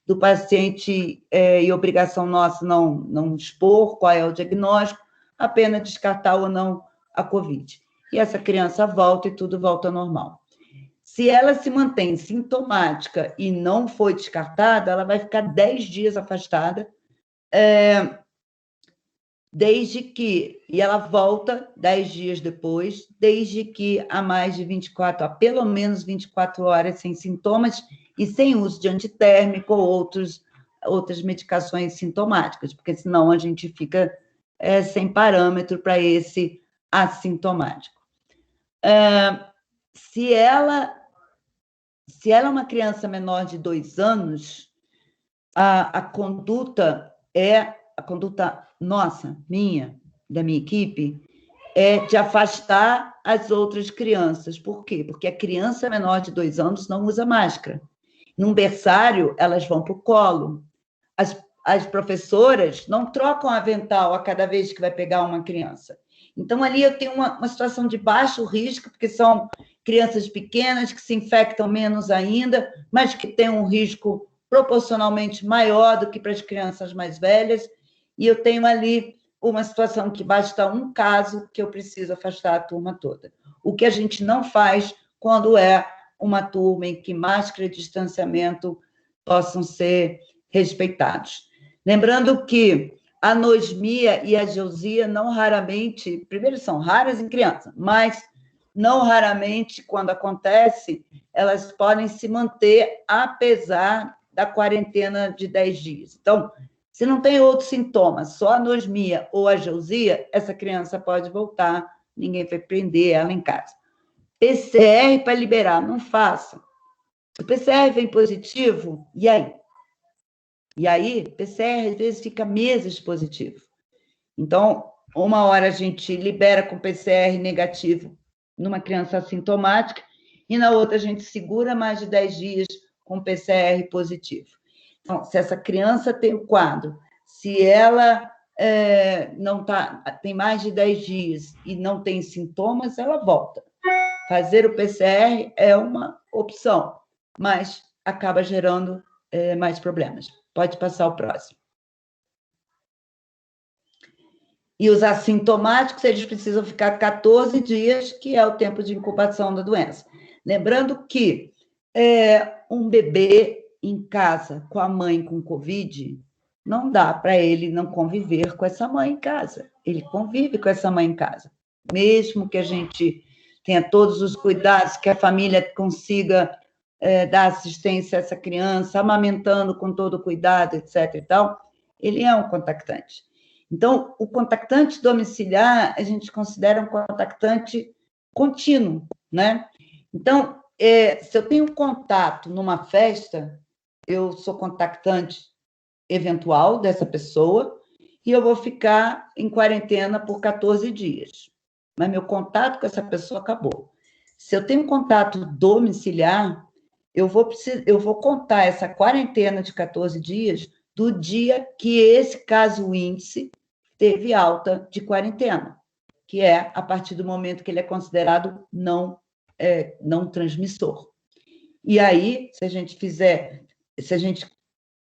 do paciente e obrigação nossa não expor qual é o diagnóstico, apenas descartar ou não a Covid. E essa criança volta e tudo volta ao normal. Se ela se mantém sintomática e não foi descartada, ela vai ficar 10 dias afastada, e ela volta 10 dias depois, desde que há pelo menos 24 horas sem sintomas e sem uso de antitérmico ou outras medicações sintomáticas, porque senão a gente fica sem parâmetro para esse assintomático. Se ela é uma criança menor de 2 anos, a conduta nossa, da minha equipe, é de afastar as outras crianças. Por quê? Porque a criança menor de 2 anos não usa máscara. Num berçário, elas vão para o colo. As professoras não trocam avental a cada vez que vai pegar uma criança. Então, ali eu tenho uma situação de baixo risco, porque são crianças pequenas que se infectam menos ainda, mas que têm um risco proporcionalmente maior do que para as crianças mais velhas. E eu tenho ali uma situação que basta um caso que eu preciso afastar a turma toda. O que a gente não faz quando é uma turma em que máscara e distanciamento possam ser respeitados. Lembrando que a anosmia e a ageusia não raramente, primeiro são raras em criança, mas não raramente, quando acontece, elas podem se manter apesar da quarentena de 10 dias. Então, se não tem outro sintoma, só anosmia ou ageusia, essa criança pode voltar, ninguém vai prender ela em casa. PCR para liberar, não façam. O PCR vem positivo, e aí? E aí, PCR às vezes fica meses positivo. Então, uma hora a gente libera com PCR negativo numa criança assintomática, e na outra a gente segura mais de 10 dias com PCR positivo. Então, se essa criança tem o quadro, se ela tem mais de 10 dias e não tem sintomas, ela volta. Fazer o PCR é uma opção, mas acaba gerando mais problemas. Pode passar o próximo. E os assintomáticos, eles precisam ficar 14 dias, que é o tempo de incubação da doença. Lembrando que um bebê em casa com a mãe com Covid, não dá para ele não conviver com essa mãe em casa. Ele convive com essa mãe em casa. Mesmo que a gente tenha todos os cuidados, que a família consiga dar assistência a essa criança, amamentando com todo cuidado, etc. e tal, ele é um contactante. Então, o contactante domiciliar, a gente considera um contactante contínuo, né? Então, se eu tenho contato numa festa, eu sou contactante eventual dessa pessoa e eu vou ficar em quarentena por 14 dias. Mas meu contato com essa pessoa acabou. Se eu tenho contato domiciliar, eu vou contar essa quarentena de 14 dias do dia que esse caso índice teve alta de quarentena, que é a partir do momento que ele é considerado não transmissor. E aí, se a gente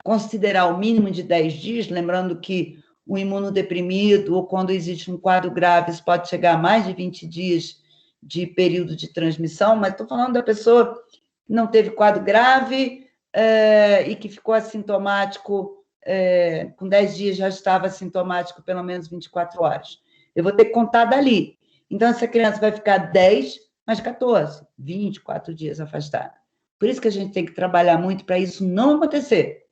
considerar o mínimo de 10 dias, lembrando que o imunodeprimido, ou quando existe um quadro grave, isso pode chegar a mais de 20 dias de período de transmissão, mas estou falando da pessoa que não teve quadro grave e que ficou assintomático, com 10 dias já estava assintomático pelo menos 24 horas. Eu vou ter que contar dali. Então, essa criança vai ficar 10 mais 14, 24 dias afastada. Por isso que a gente tem que trabalhar muito para isso não acontecer.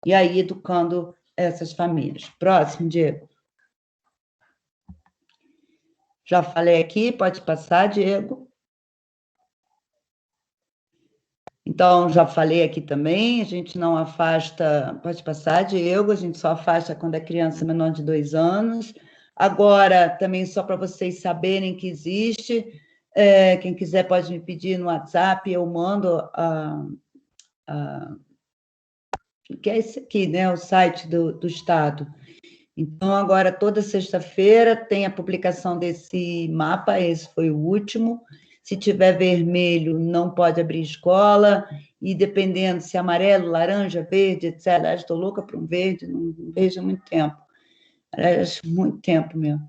E aí, educando essas famílias. Próximo, Diego. Já falei aqui, pode passar, Diego. Então, já falei aqui também, a gente não afasta, pode passar, Diego, a gente só afasta quando é criança menor de 2 anos. Agora, também só para vocês saberem que existe, quem quiser pode me pedir no WhatsApp, eu mando que é esse aqui, né, o site do Estado. Então, agora, toda sexta-feira, tem a publicação desse mapa, esse foi o último. Se tiver vermelho, não pode abrir escola, e dependendo se é amarelo, laranja, verde, etc. Estou louca para um verde, não vejo há muito tempo. Muito tempo mesmo.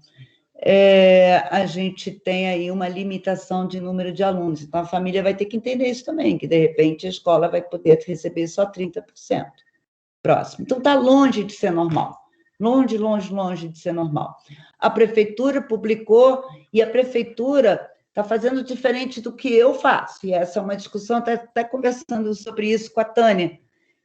A gente tem aí uma limitação de número de alunos. Então, a família vai ter que entender isso também, que, de repente, a escola vai poder receber só 30% próximo. Então, está longe de ser normal. Longe, longe, longe de ser normal. A prefeitura publicou, e a prefeitura está fazendo diferente do que eu faço. E essa é uma discussão, até conversando sobre isso com a Tânia,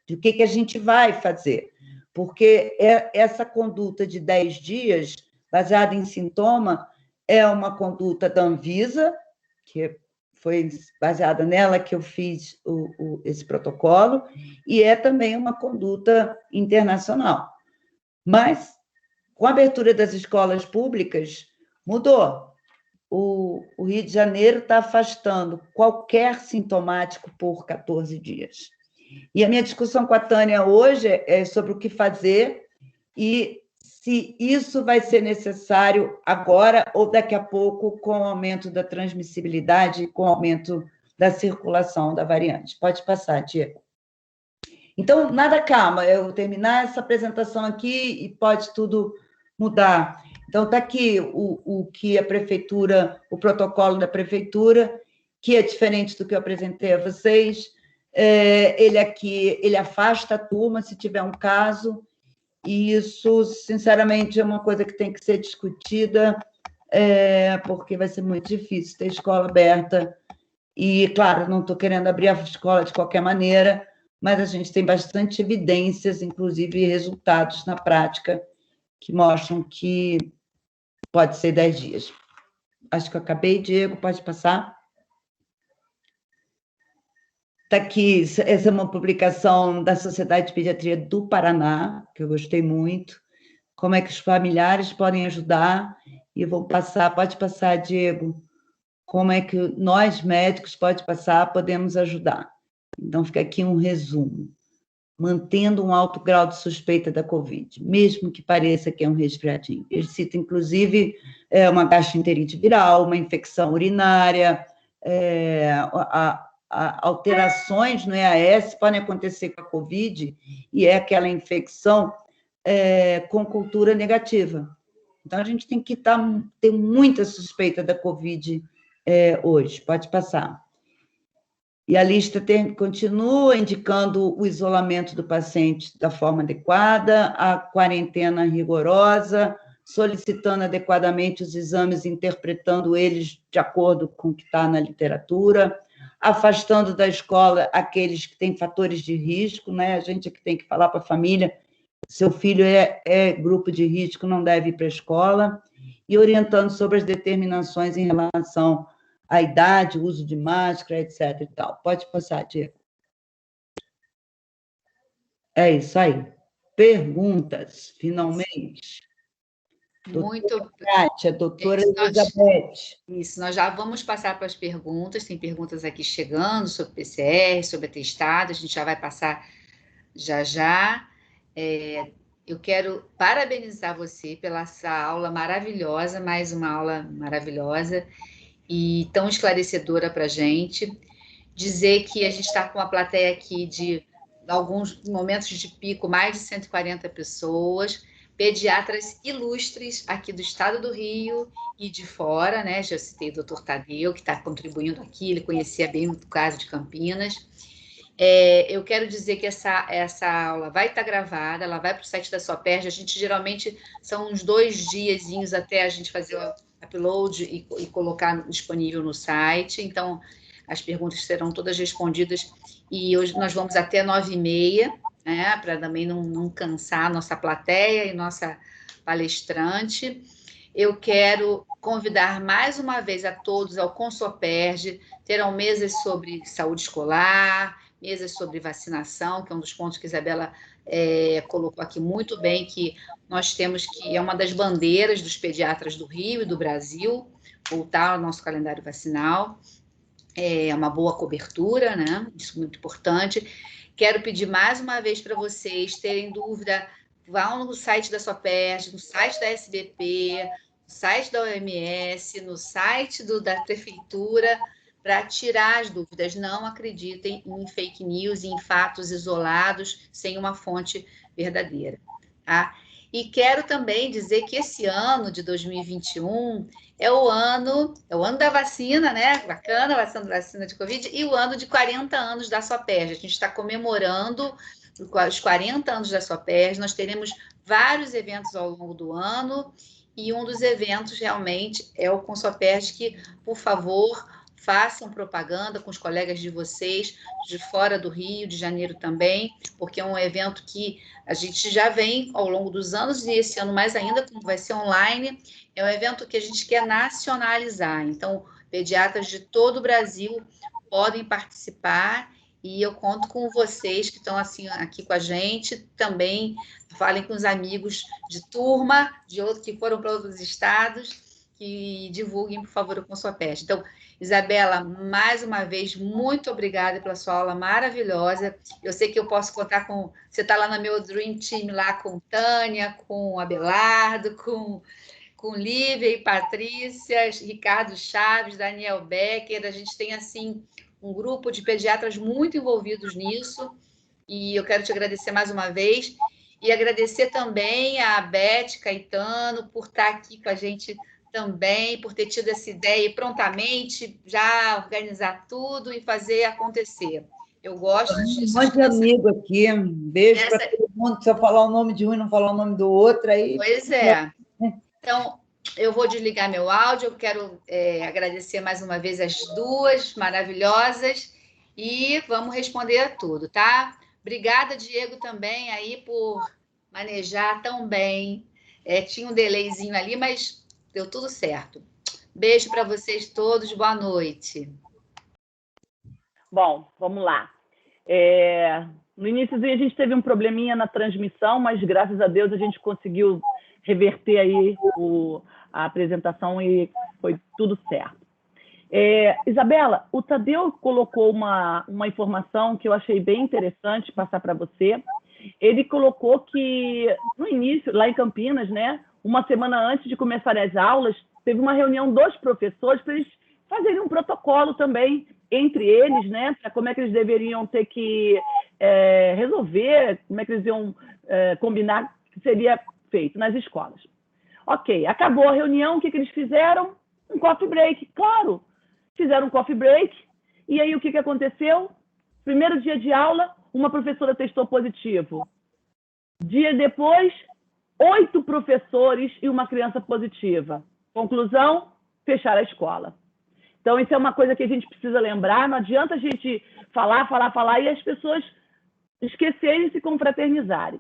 de o que a gente vai fazer. Porque essa conduta de 10 dias, baseada em sintoma, é uma conduta da Anvisa, que foi baseada nela que eu fiz esse protocolo, e é também uma conduta internacional. Mas, com a abertura das escolas públicas, mudou. O Rio de Janeiro está afastando qualquer sintomático por 14 dias. E a minha discussão com a Tânia hoje é sobre o que fazer e se isso vai ser necessário agora ou daqui a pouco, com o aumento da transmissibilidade, com o aumento da circulação da variante. Pode passar, Diego. Então, nada calma, eu terminar essa apresentação aqui e pode tudo mudar. Então, está aqui o que a prefeitura, o protocolo da prefeitura, que é diferente do que eu apresentei a vocês. Ele afasta a turma se tiver um caso, e isso, sinceramente, é uma coisa que tem que ser discutida, porque vai ser muito difícil ter escola aberta. E, claro, não estou querendo abrir a escola de qualquer maneira, mas a gente tem bastante evidências, inclusive resultados na prática, que mostram que pode ser 10 dias. Acho que eu acabei, Diego, pode passar. Está aqui, essa é uma publicação da Sociedade de Pediatria do Paraná, que eu gostei muito. Como é que os familiares podem ajudar? E vou passar, pode passar, Diego. Como é que nós, médicos, podemos ajudar? Então, fica aqui um resumo. Mantendo um alto grau de suspeita da Covid, mesmo que pareça que é um resfriadinho. Ele cita, inclusive, uma gastroenterite viral, uma infecção urinária, alterações no EAS podem acontecer com a Covid, e é aquela infecção com cultura negativa. Então, a gente tem que ter muita suspeita da Covid hoje. Pode passar. E a lista continua indicando o isolamento do paciente da forma adequada, a quarentena rigorosa, solicitando adequadamente os exames, interpretando eles de acordo com o que está na literatura, afastando da escola aqueles que têm fatores de risco, né? A gente é que tem que falar para a família, seu filho é grupo de risco, não deve ir para a escola, e orientando sobre as determinações em relação à idade, uso de máscara, etc. e tal. Pode passar, Diego. É isso aí. Perguntas, finalmente. Muito. Kátia, doutora Elizabeth. Isso, nós já vamos passar para as perguntas. Tem perguntas aqui chegando sobre PCR, sobre atestado. A gente já vai passar já. Eu quero parabenizar você pela essa aula maravilhosa, mais uma aula maravilhosa e tão esclarecedora para a gente. Dizer que a gente está com uma plateia aqui de alguns momentos de pico, mais de 140 pessoas, pediatras ilustres aqui do estado do Rio e de fora, né? Já citei o doutor Tadeu, que está contribuindo aqui, ele conhecia bem o caso de Campinas. Eu quero dizer que essa aula vai estar gravada, ela vai para o site da Soperj. A gente geralmente são uns 2 diazinhos até a gente fazer o upload e colocar disponível no site. Então, as perguntas serão todas respondidas e hoje nós vamos até 9h30, né, para também não cansar a nossa plateia e nossa palestrante. Eu quero convidar mais uma vez a todos ao Consoperj, terão mesas sobre saúde escolar, mesas sobre vacinação, que é um dos pontos que a Isabela colocou aqui muito bem, que nós temos que, é uma das bandeiras dos pediatras do Rio e do Brasil, voltar ao nosso calendário vacinal, é uma boa cobertura, né? Isso é muito importante. Quero pedir mais uma vez para vocês terem dúvida, vão no site da SOPERJ, no site da SBP, no site da OMS, no site da Prefeitura, para tirar as dúvidas. Não acreditem em fake news e em fatos isolados, sem uma fonte verdadeira, tá? E quero também dizer que esse ano de 2021 é o ano da vacina, né? Bacana, a vacina de Covid, e o ano de 40 anos da SOPERJ. A gente está comemorando os 40 anos da SOPERJ, nós teremos vários eventos ao longo do ano, e um dos eventos realmente é o ConSOPERJ, que, por favor, façam propaganda com os colegas de vocês, de fora do Rio de Janeiro também, porque é um evento que a gente já vem ao longo dos anos, e esse ano mais ainda, como vai ser online, é um evento que a gente quer nacionalizar. Então, pediatras de todo o Brasil podem participar, e eu conto com vocês que estão assim, aqui com a gente, também falem com os amigos de turma, que foram para outros estados, que divulguem, por favor, o ConSOPERJ. Então, Isabela, mais uma vez, muito obrigada pela sua aula maravilhosa. Eu sei que eu posso contar com... Você está lá no meu Dream Team, lá com Tânia, com Abelardo, com Lívia e Patrícia, Ricardo Chaves, Daniel Becker. A gente tem, assim, um grupo de pediatras muito envolvidos nisso. E eu quero te agradecer mais uma vez. E agradecer também a Beth Caetano por estar aqui com a gente também, por ter tido essa ideia e prontamente já organizar tudo e fazer acontecer. Eu gosto disso. Um monte de amigo aqui, um beijo para todo mundo. Se eu falar o nome de um e não falar o nome do outro, aí... Pois é. Então, eu vou desligar meu áudio, eu quero agradecer mais uma vez as duas maravilhosas e vamos responder a tudo, tá? Obrigada, Diego, também aí por manejar tão bem. Tinha um delayzinho ali, mas deu tudo certo. Beijo para vocês todos, boa noite. Bom, vamos lá. No iníciozinho a gente teve um probleminha na transmissão, mas graças a Deus a gente conseguiu reverter aí a apresentação e foi tudo certo. Isabela, o Tadeu colocou uma informação que eu achei bem interessante passar para você. Ele colocou que, no início, lá em Campinas, né, uma semana antes de começar as aulas, teve uma reunião dos professores para eles fazerem um protocolo também entre eles, né, para como é que eles deveriam ter que resolver, como é que eles iam combinar que seria feito nas escolas. Ok, acabou a reunião, o que eles fizeram? Um coffee break, claro. Fizeram um coffee break, e aí o que aconteceu? Primeiro dia de aula, uma professora testou positivo. Dia depois, 8 professores e uma criança positiva. Conclusão, fechar a escola. Então, isso é uma coisa que a gente precisa lembrar, não adianta a gente falar e as pessoas esquecerem de se confraternizarem.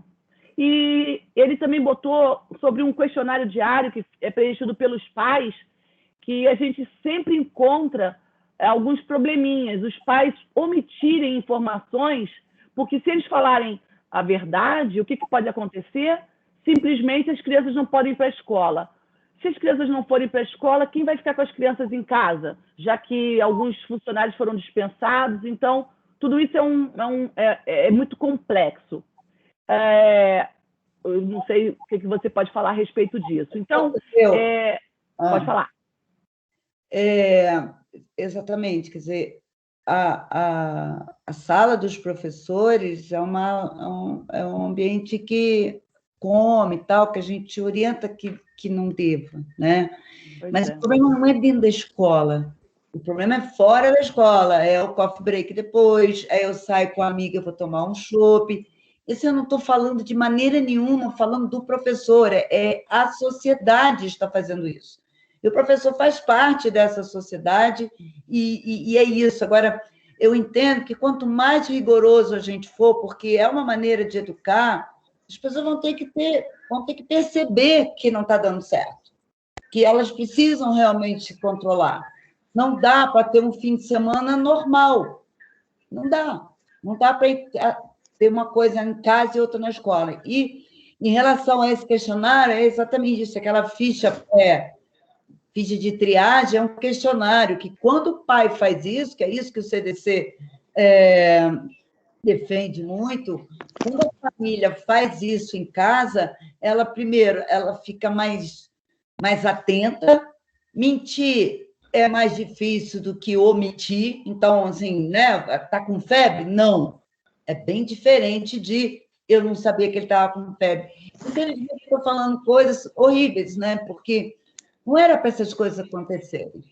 E ele também botou sobre um questionário diário que é preenchido pelos pais, que a gente sempre encontra alguns probleminhas, os pais omitirem informações, porque se eles falarem a verdade, o que pode acontecer? Simplesmente as crianças não podem ir para a escola. Se as crianças não forem para a escola, quem vai ficar com as crianças em casa? Já que alguns funcionários foram dispensados, então tudo isso é muito complexo. Eu não sei o que você pode falar a respeito disso. Então, pode falar. Exatamente, quer dizer, a sala dos professores é um ambiente que come e tal, que a gente orienta que não deva, né? Mas o problema não é dentro da escola, o problema é fora da escola, é o coffee break depois, aí eu saio com a amiga, vou tomar um chopp. Esse eu não estou falando de maneira nenhuma, falando do professor, a sociedade está fazendo isso. E o professor faz parte dessa sociedade e é isso. Agora, eu entendo que quanto mais rigoroso a gente for, porque é uma maneira de educar, as pessoas vão ter que perceber que não está dando certo, que elas precisam realmente se controlar. Não dá para ter um fim de semana normal. Não dá. Não dá para ter uma coisa em casa e outra na escola. E, em relação a esse questionário, é exatamente isso, aquela ficha de triagem é um questionário que, quando o pai faz isso, que é isso que o CDC defende muito, quando a família faz isso em casa, ela, primeiro, ela fica mais atenta. Mentir é mais difícil do que omitir. Então, assim, né? Tá com febre? Não. É bem diferente de eu não sabia que ele estava com febre. Infelizmente, estou falando coisas horríveis, né? Porque não era para essas coisas acontecerem.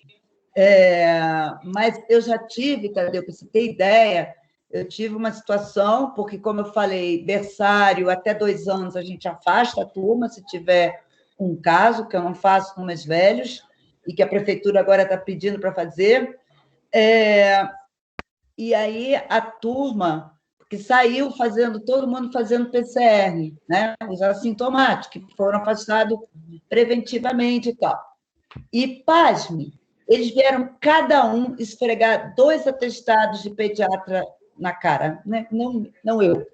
Mas eu já tive, Tadeu, para você ter ideia, eu tive uma situação, porque, como eu falei, berçário, até 2 anos a gente afasta a turma, se tiver um caso, que eu não faço com mais velhos, e que a prefeitura agora está pedindo para fazer. E aí a turma que saiu todo mundo fazendo PCR, né? Os assintomáticos, que foram afastados preventivamente e tal. E, pasme, eles vieram cada um esfregar 2 atestados de pediatra na cara, né? Não eu.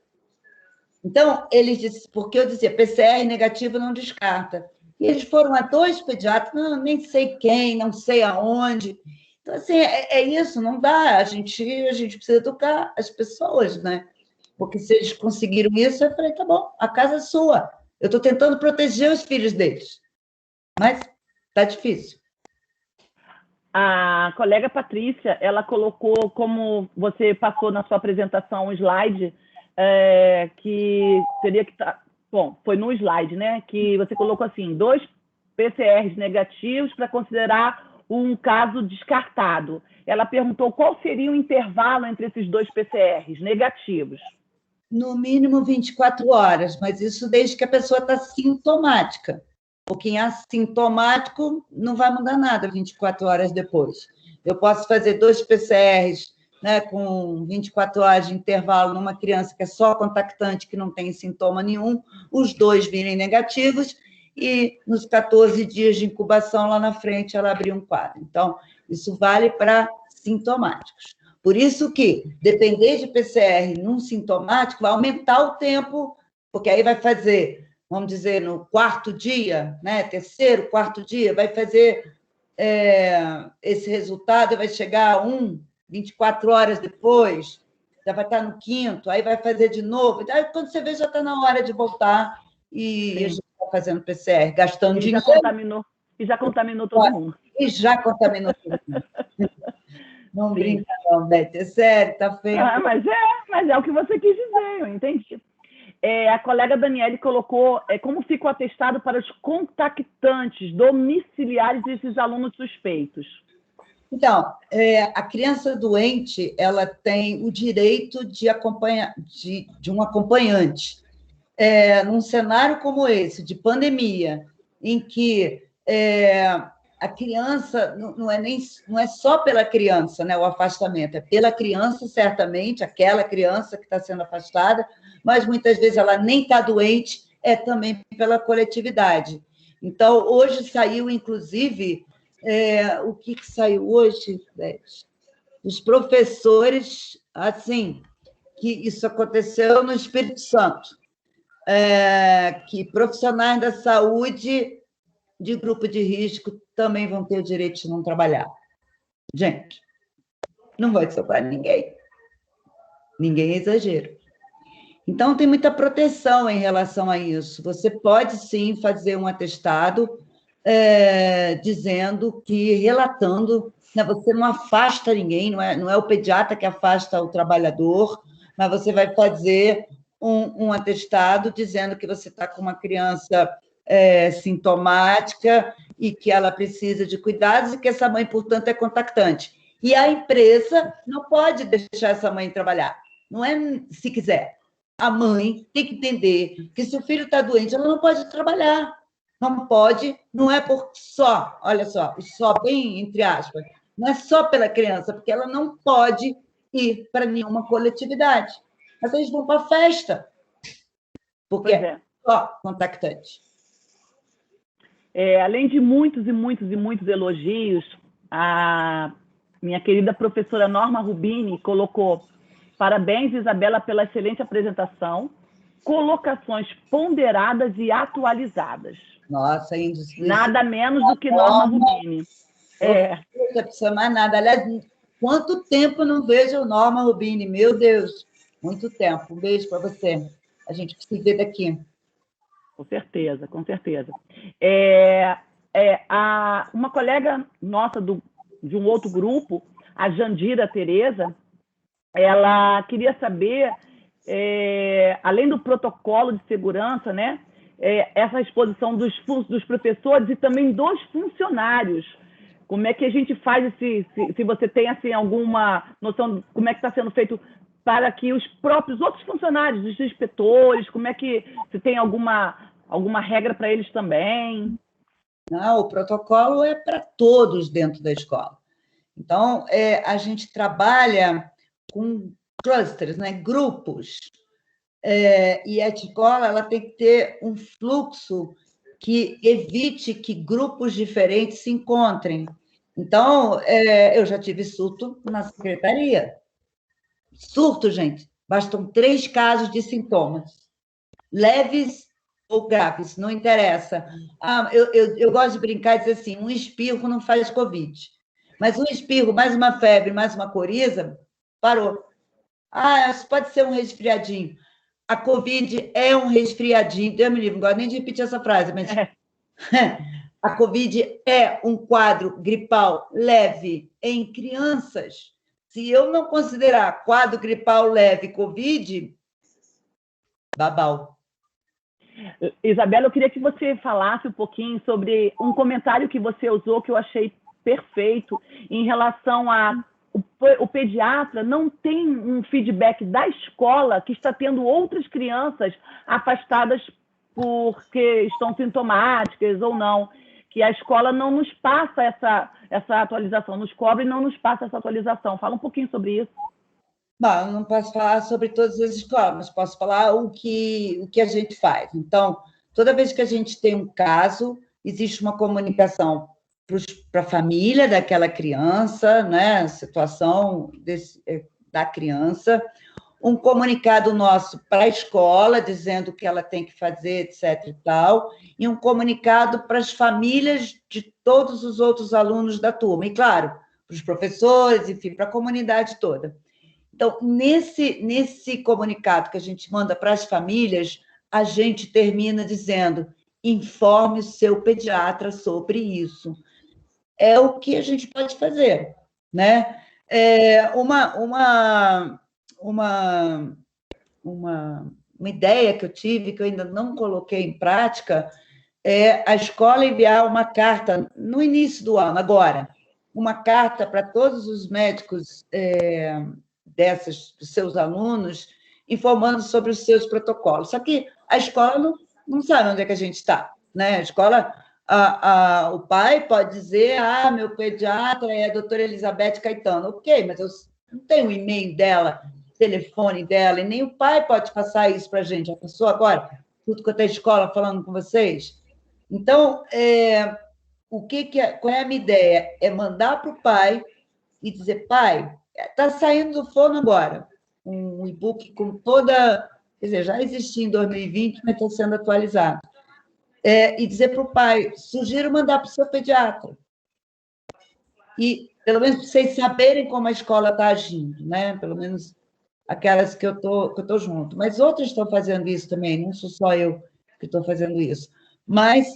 Então, eles disseram, porque eu dizia, PCR negativo não descarta. E eles foram a 2 pediatras, não, nem sei quem, não sei aonde. Então, assim, é isso, não dá. A gente precisa educar as pessoas, né? Porque se eles conseguiram isso, eu falei, tá bom, a casa é sua. Eu estou tentando proteger os filhos deles. Mas tá difícil. A colega Patrícia, ela colocou, como você passou na sua apresentação, um slide, que teria que estar... Bom, foi no slide, né? Que você colocou assim, 2 PCRs negativos para considerar um caso descartado. Ela perguntou qual seria o intervalo entre esses 2 PCRs negativos. No mínimo 24 horas, mas isso desde que a pessoa está sintomática. Porque em assintomático não vai mudar nada 24 horas depois. Eu posso fazer 2 PCRs, né, com 24 horas de intervalo numa criança que é só contactante, que não tem sintoma nenhum, os 2 virem negativos, e nos 14 dias de incubação lá na frente ela abrir um quadro. Então, isso vale para sintomáticos. Por isso que, depender de PCR num sintomático, vai aumentar o tempo, porque aí vai fazer, vamos dizer, no 4º dia, né, 3º, 4º dia, vai fazer esse resultado, vai chegar a 24 horas depois, já vai estar no 5º, aí vai fazer de novo. Aí, quando você vê, já está na hora de voltar e a gente está fazendo PCR, gastando dinheiro. Já contaminou todo mundo. E já contaminou todo mundo. Não brinca, não, Beth. É sério, tá feio. Mas é o que você quis dizer, eu entendi. A colega Daniele colocou como fica o atestado para os contactantes domiciliares desses alunos suspeitos. Então, a criança doente, ela tem o direito de um acompanhante. Num cenário como esse, de pandemia, em que a criança, não é só pela criança, né, o afastamento, é pela criança, certamente, aquela criança que está sendo afastada, mas muitas vezes ela nem está doente, é também pela coletividade. Então, hoje saiu, inclusive, o que saiu hoje, Beth? Os professores, assim, que isso aconteceu no Espírito Santo, que profissionais da saúde de grupo de risco também vão ter o direito de não trabalhar. Gente, não vai sobrar ninguém. Ninguém é exagero. Então, tem muita proteção em relação a isso. Você pode, sim, fazer um atestado dizendo que, relatando, né, você não afasta ninguém, não é o pediatra que afasta o trabalhador, mas você vai fazer um atestado dizendo que você está com uma criança sintomática e que ela precisa de cuidados e que essa mãe, portanto, é contactante. E a empresa não pode deixar essa mãe trabalhar. Não é se quiser. A mãe tem que entender que se o filho está doente, ela não pode trabalhar. Não pode, não é por só, olha só bem entre aspas, não é só pela criança, porque ela não pode ir para nenhuma coletividade. Mas eles vão para a festa, porque é só contactante. Além de muitos e muitos e muitos elogios, a minha querida professora Norma Rubini colocou Parabéns, Isabela, pela excelente apresentação. Colocações ponderadas e atualizadas. Nossa, índice. Nada menos do que Norma Rubini. Não precisa mais nada. Aliás, quanto tempo eu não vejo Norma Rubini? Meu Deus, muito tempo. Um beijo para você. A gente se vê daqui. Com certeza, com certeza. Uma colega nossa de um outro grupo, a Jandira Tereza, ela queria saber, além do protocolo de segurança, né, essa exposição dos professores e também dos funcionários. Como é que a gente faz se você tem assim, alguma noção de como é que está sendo feito para que os próprios outros funcionários, os inspetores, como é que se tem alguma regra para eles também? Não, o protocolo é para todos dentro da escola. Então, a gente trabalha com clusters, né? Grupos. E a escola ela tem que ter um fluxo que evite que grupos diferentes se encontrem. Então, eu já tive surto na secretaria. Surto, gente. Bastam 3 casos de sintomas. Leves ou graves, não interessa. Eu gosto de brincar e dizer assim, um espirro não faz Covid. Mas um espirro, mais uma febre, mais uma coriza, parou. Isso pode ser um resfriadinho. A Covid é um resfriadinho. Deus me livre, não gosto nem de repetir essa frase, mas a Covid é um quadro gripal leve em crianças. Se eu não considerar quadro gripal leve Covid, babau. Isabela, eu queria que você falasse um pouquinho sobre um comentário que você usou que eu achei perfeito em relação a o pediatra não tem um feedback da escola que está tendo outras crianças afastadas porque estão sintomáticas ou não, que a escola não nos passa essa atualização, nos cobra e não nos passa essa atualização. Fala um pouquinho sobre isso. Bom, eu não posso falar sobre todas as escolas, mas posso falar o que a gente faz. Então, toda vez que a gente tem um caso, existe uma comunicação para a família daquela criança, né? A situação da criança, um comunicado nosso para a escola, dizendo o que ela tem que fazer, etc. e tal, e um comunicado para as famílias de todos os outros alunos da turma, e, claro, para os professores, enfim, para a comunidade toda. Então, nesse comunicado que a gente manda para as famílias, a gente termina dizendo: informe o seu pediatra sobre isso. É o que a gente pode fazer, né? Uma ideia que eu tive, que eu ainda não coloquei em prática, é a escola enviar uma carta no início do ano, agora, uma carta para todos os médicos dos seus alunos, informando sobre os seus protocolos. Só que a escola não sabe onde é que a gente está, né? A escola, o pai pode dizer: meu pediatra é a doutora Elizabeth Caetano. Ok, mas eu não tenho o e-mail dela, o telefone dela, e nem o pai pode passar isso para a gente. A pessoa agora, tudo quanto é escola falando com vocês. Então, qual é a minha ideia? É mandar para o pai e dizer: pai, está saindo do forno agora um e-book com toda... Quer dizer, já existia em 2020, mas está sendo atualizado. E dizer para o pai: sugiro mandar para o seu pediatra. E, pelo menos, para vocês saberem como a escola está agindo, né? Pelo menos aquelas que eu tô junto. Mas outras estão fazendo isso também, não sou só eu que estou fazendo isso. Mas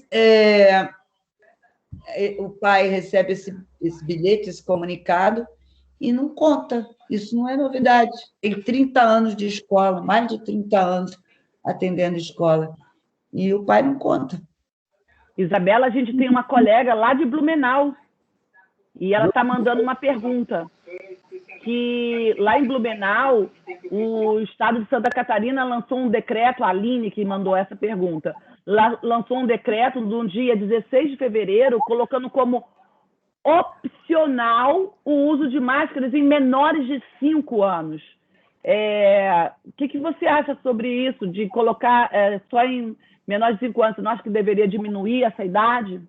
o pai recebe esse bilhete, esse comunicado, e não conta. Isso não é novidade. Tem 30 anos de escola, mais de 30 anos atendendo escola, e o pai não conta. Isabela, a gente tem uma colega lá de Blumenau, e ela está mandando uma pergunta, que lá em Blumenau, o estado de Santa Catarina lançou um decreto, a Aline que mandou essa pergunta, lançou um decreto no dia 16 de fevereiro, colocando como opcional o uso de máscaras em menores de 5 anos. O que você acha sobre isso, de colocar só em menores de 5 anos? Você não acha que deveria diminuir essa idade?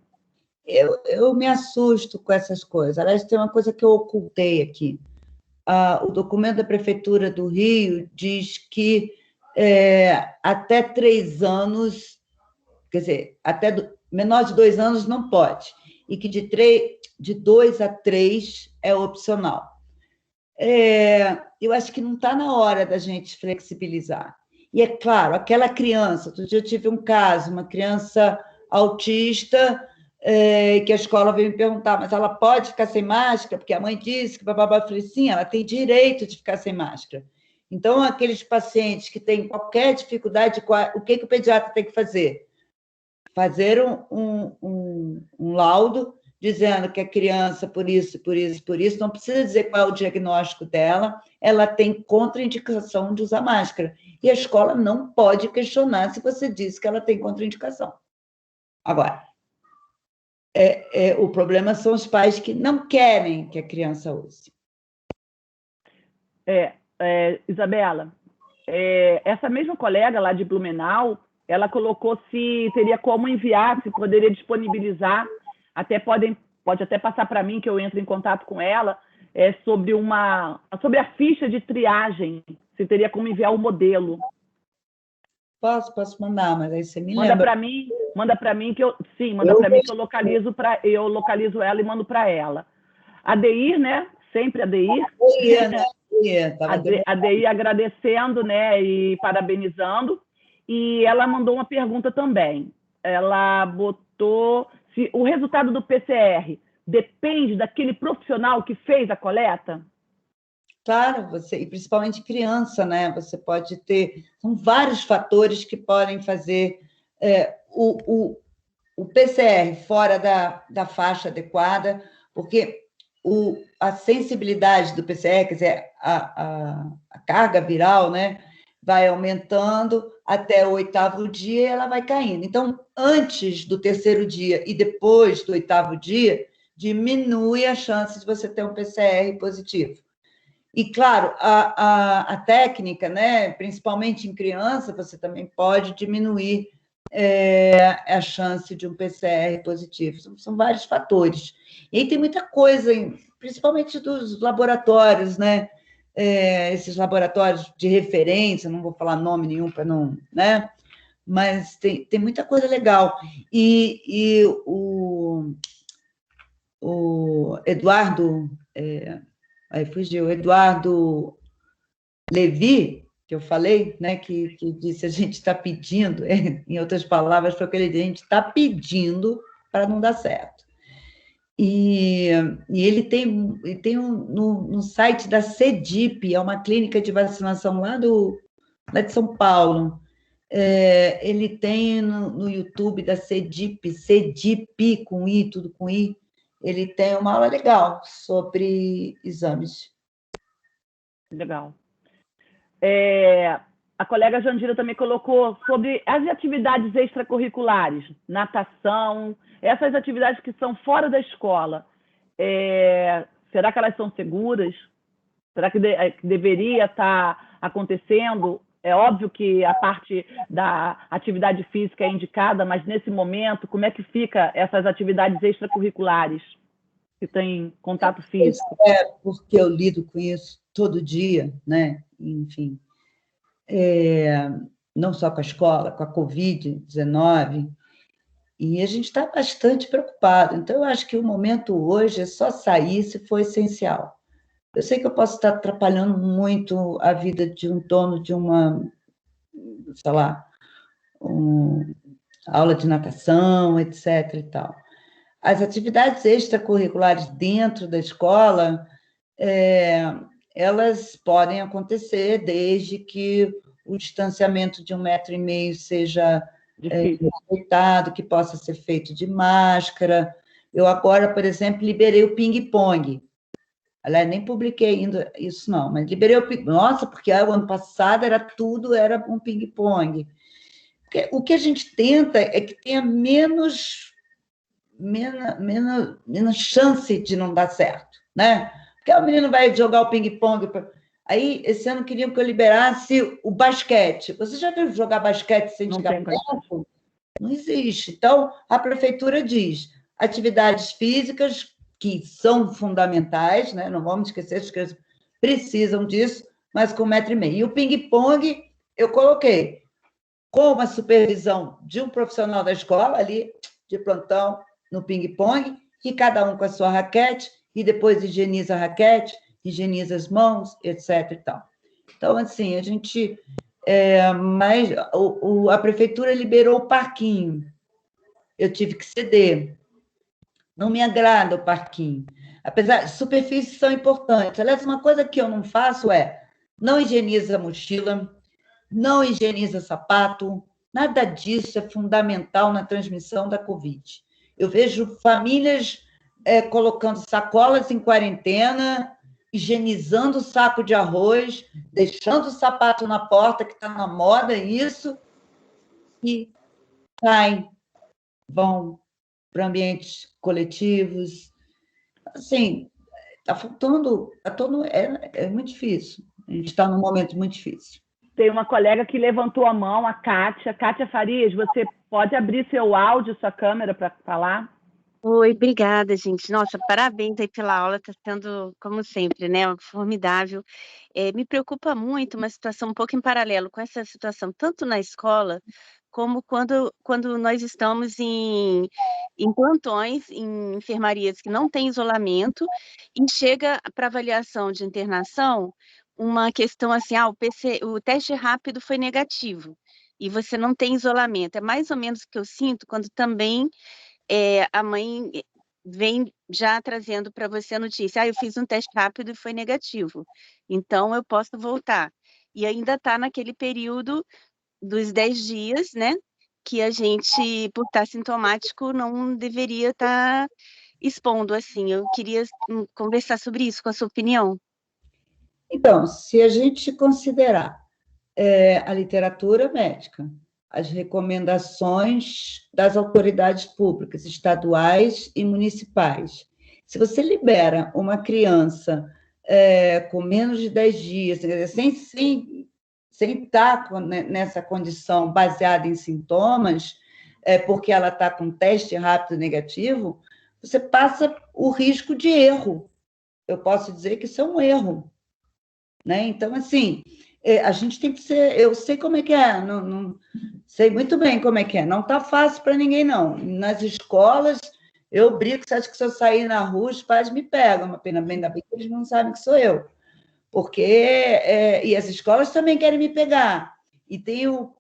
Eu me assusto com essas coisas. Aliás, tem uma coisa que eu ocultei aqui. o documento da Prefeitura do Rio diz que até 3 anos, quer dizer, menor de 2 anos não pode, e que de 2 a 3 é opcional. Eu acho que não está na hora da gente flexibilizar. E, é claro, aquela criança, outro dia eu tive um caso, uma criança autista, que a escola veio me perguntar, mas ela pode ficar sem máscara? Porque a mãe disse que bababá. Eu falei, sim, ela tem direito de ficar sem máscara. Então, aqueles pacientes que têm qualquer dificuldade, o que o pediatra tem que fazer? Fazer um laudo dizendo que a criança, por isso, não precisa dizer qual é o diagnóstico dela, ela tem contraindicação de usar máscara. E a escola não pode questionar se você disse que ela tem contraindicação. Agora, o problema são os pais que não querem que a criança use. Isabela, essa mesma colega lá de Blumenau, ela colocou se teria como enviar, se poderia disponibilizar, pode até passar para mim que eu entro em contato com ela, sobre a ficha de triagem, se teria como enviar o modelo. Posso mandar, mas aí você me manda lembra. Manda para mim que eu localizo ela e mando para ela. A Deir, né? Sempre a Deir. A Deir agradecendo, né? E parabenizando. E ela mandou uma pergunta também. Ela botou se o resultado do PCR depende daquele profissional que fez a coleta? Claro, e principalmente criança, né? Você pode ter... São vários fatores que podem fazer o PCR fora da faixa adequada, porque a sensibilidade do PCR, quer dizer, a carga viral, né, vai aumentando até o 8º dia e ela vai caindo. Então, antes do 3º dia e depois do 8º dia, diminui a chance de você ter um PCR positivo. E, claro, a técnica, né, principalmente em criança, você também pode diminuir a chance de um PCR positivo. São vários fatores. E aí tem muita coisa, principalmente dos laboratórios, né? Esses laboratórios de referência, não vou falar nome nenhum para não... né? Mas tem muita coisa legal. E o Eduardo... aí fugiu, Eduardo Levi, que eu falei, né, que disse a gente está pedindo, em outras palavras, foi o que ele disse, a gente está pedindo para não dar certo. E ele tem no site da CEDIP, é uma clínica de vacinação lá de São Paulo, ele tem no YouTube da CEDIP, com I, tudo com I, ele tem uma aula legal sobre exames. Legal. A colega Jandira também colocou sobre as atividades extracurriculares, natação, essas atividades que são fora da escola. Será que elas são seguras? Será que deveria estar acontecendo? É óbvio que a parte da atividade física é indicada, mas nesse momento, como é que fica essas atividades extracurriculares que têm contato físico? Porque eu lido com isso todo dia, né? Enfim, não só com a escola, com a Covid-19, e a gente está bastante preocupado. Então, eu acho que o momento hoje é só sair se for essencial. Eu sei que eu posso estar atrapalhando muito a vida de um dono de uma, sei lá, aula de natação, etc. e tal. As atividades extracurriculares dentro da escola, elas podem acontecer desde que o distanciamento de 1,5 metro seja respeitado, que possa ser feito de máscara. Eu agora, por exemplo, liberei o ping-pong. Aliás, nem publiquei ainda isso, não, mas liberei o ping-pong. Nossa, porque o ano passado era um ping-pong. O que a gente tenta é que tenha menos chance de não dar certo, né? Porque o menino vai jogar o ping-pong. Aí, esse ano, queriam que eu liberasse o basquete. Você já viu jogar basquete sem jogar campo? Não existe. Então, a prefeitura diz atividades físicas que são fundamentais, né? Não vamos esquecer, as crianças precisam disso, mas com 1,5 m. E o ping-pong, eu coloquei com uma supervisão de um profissional da escola, ali, de plantão, no ping-pong, e cada um com a sua raquete, e depois higieniza a raquete, higieniza as mãos, etc. E tal. Então, assim, a gente... mas a prefeitura liberou o parquinho. Eu tive que ceder. Não me agrada o parquinho. Apesar de superfícies são importantes. Aliás, uma coisa que eu não faço é não higieniza a mochila, não higieniza sapato, nada disso é fundamental na transmissão da Covid. Eu vejo famílias colocando sacolas em quarentena, higienizando o saco de arroz, deixando o sapato na porta, que está na moda isso, e saem, vão para ambientes coletivos. Assim, está faltando, é muito difícil. A gente está num momento muito difícil. Tem uma colega que levantou a mão, a Kátia. Kátia Farias, você pode abrir seu áudio, sua câmera para falar? Oi, obrigada, gente. Nossa, parabéns aí pela aula, está sendo, como sempre, né, formidável. Me preocupa muito uma situação um pouco em paralelo com essa situação, tanto na escola, como quando nós estamos em plantões, em enfermarias que não têm isolamento, e chega para avaliação de internação uma questão assim, o teste rápido foi negativo, e você não tem isolamento. É mais ou menos o que eu sinto quando também a mãe vem já trazendo para você a notícia, eu fiz um teste rápido e foi negativo, então eu posso voltar. E ainda está naquele período dos 10 dias, né, que a gente, por estar sintomático, não deveria estar expondo assim. Eu queria conversar sobre isso, com a sua opinião. Então, se a gente considerar a literatura médica, as recomendações das autoridades públicas, estaduais e municipais. Se você libera uma criança com menos de 10 dias, sem estar nessa condição baseada em sintomas, porque ela está com teste rápido negativo, você passa o risco de erro. Eu posso dizer que isso é um erro. Né? Então, assim, a gente tem que ser... Eu sei como é que é, não sei muito bem como é que é. Não está fácil para ninguém, não. Nas escolas, eu brinco, você acha que se eu sair na rua, os pais me pegam, mas ainda bem que eles não sabem que sou eu. Porque... e as escolas também querem me pegar. E tem um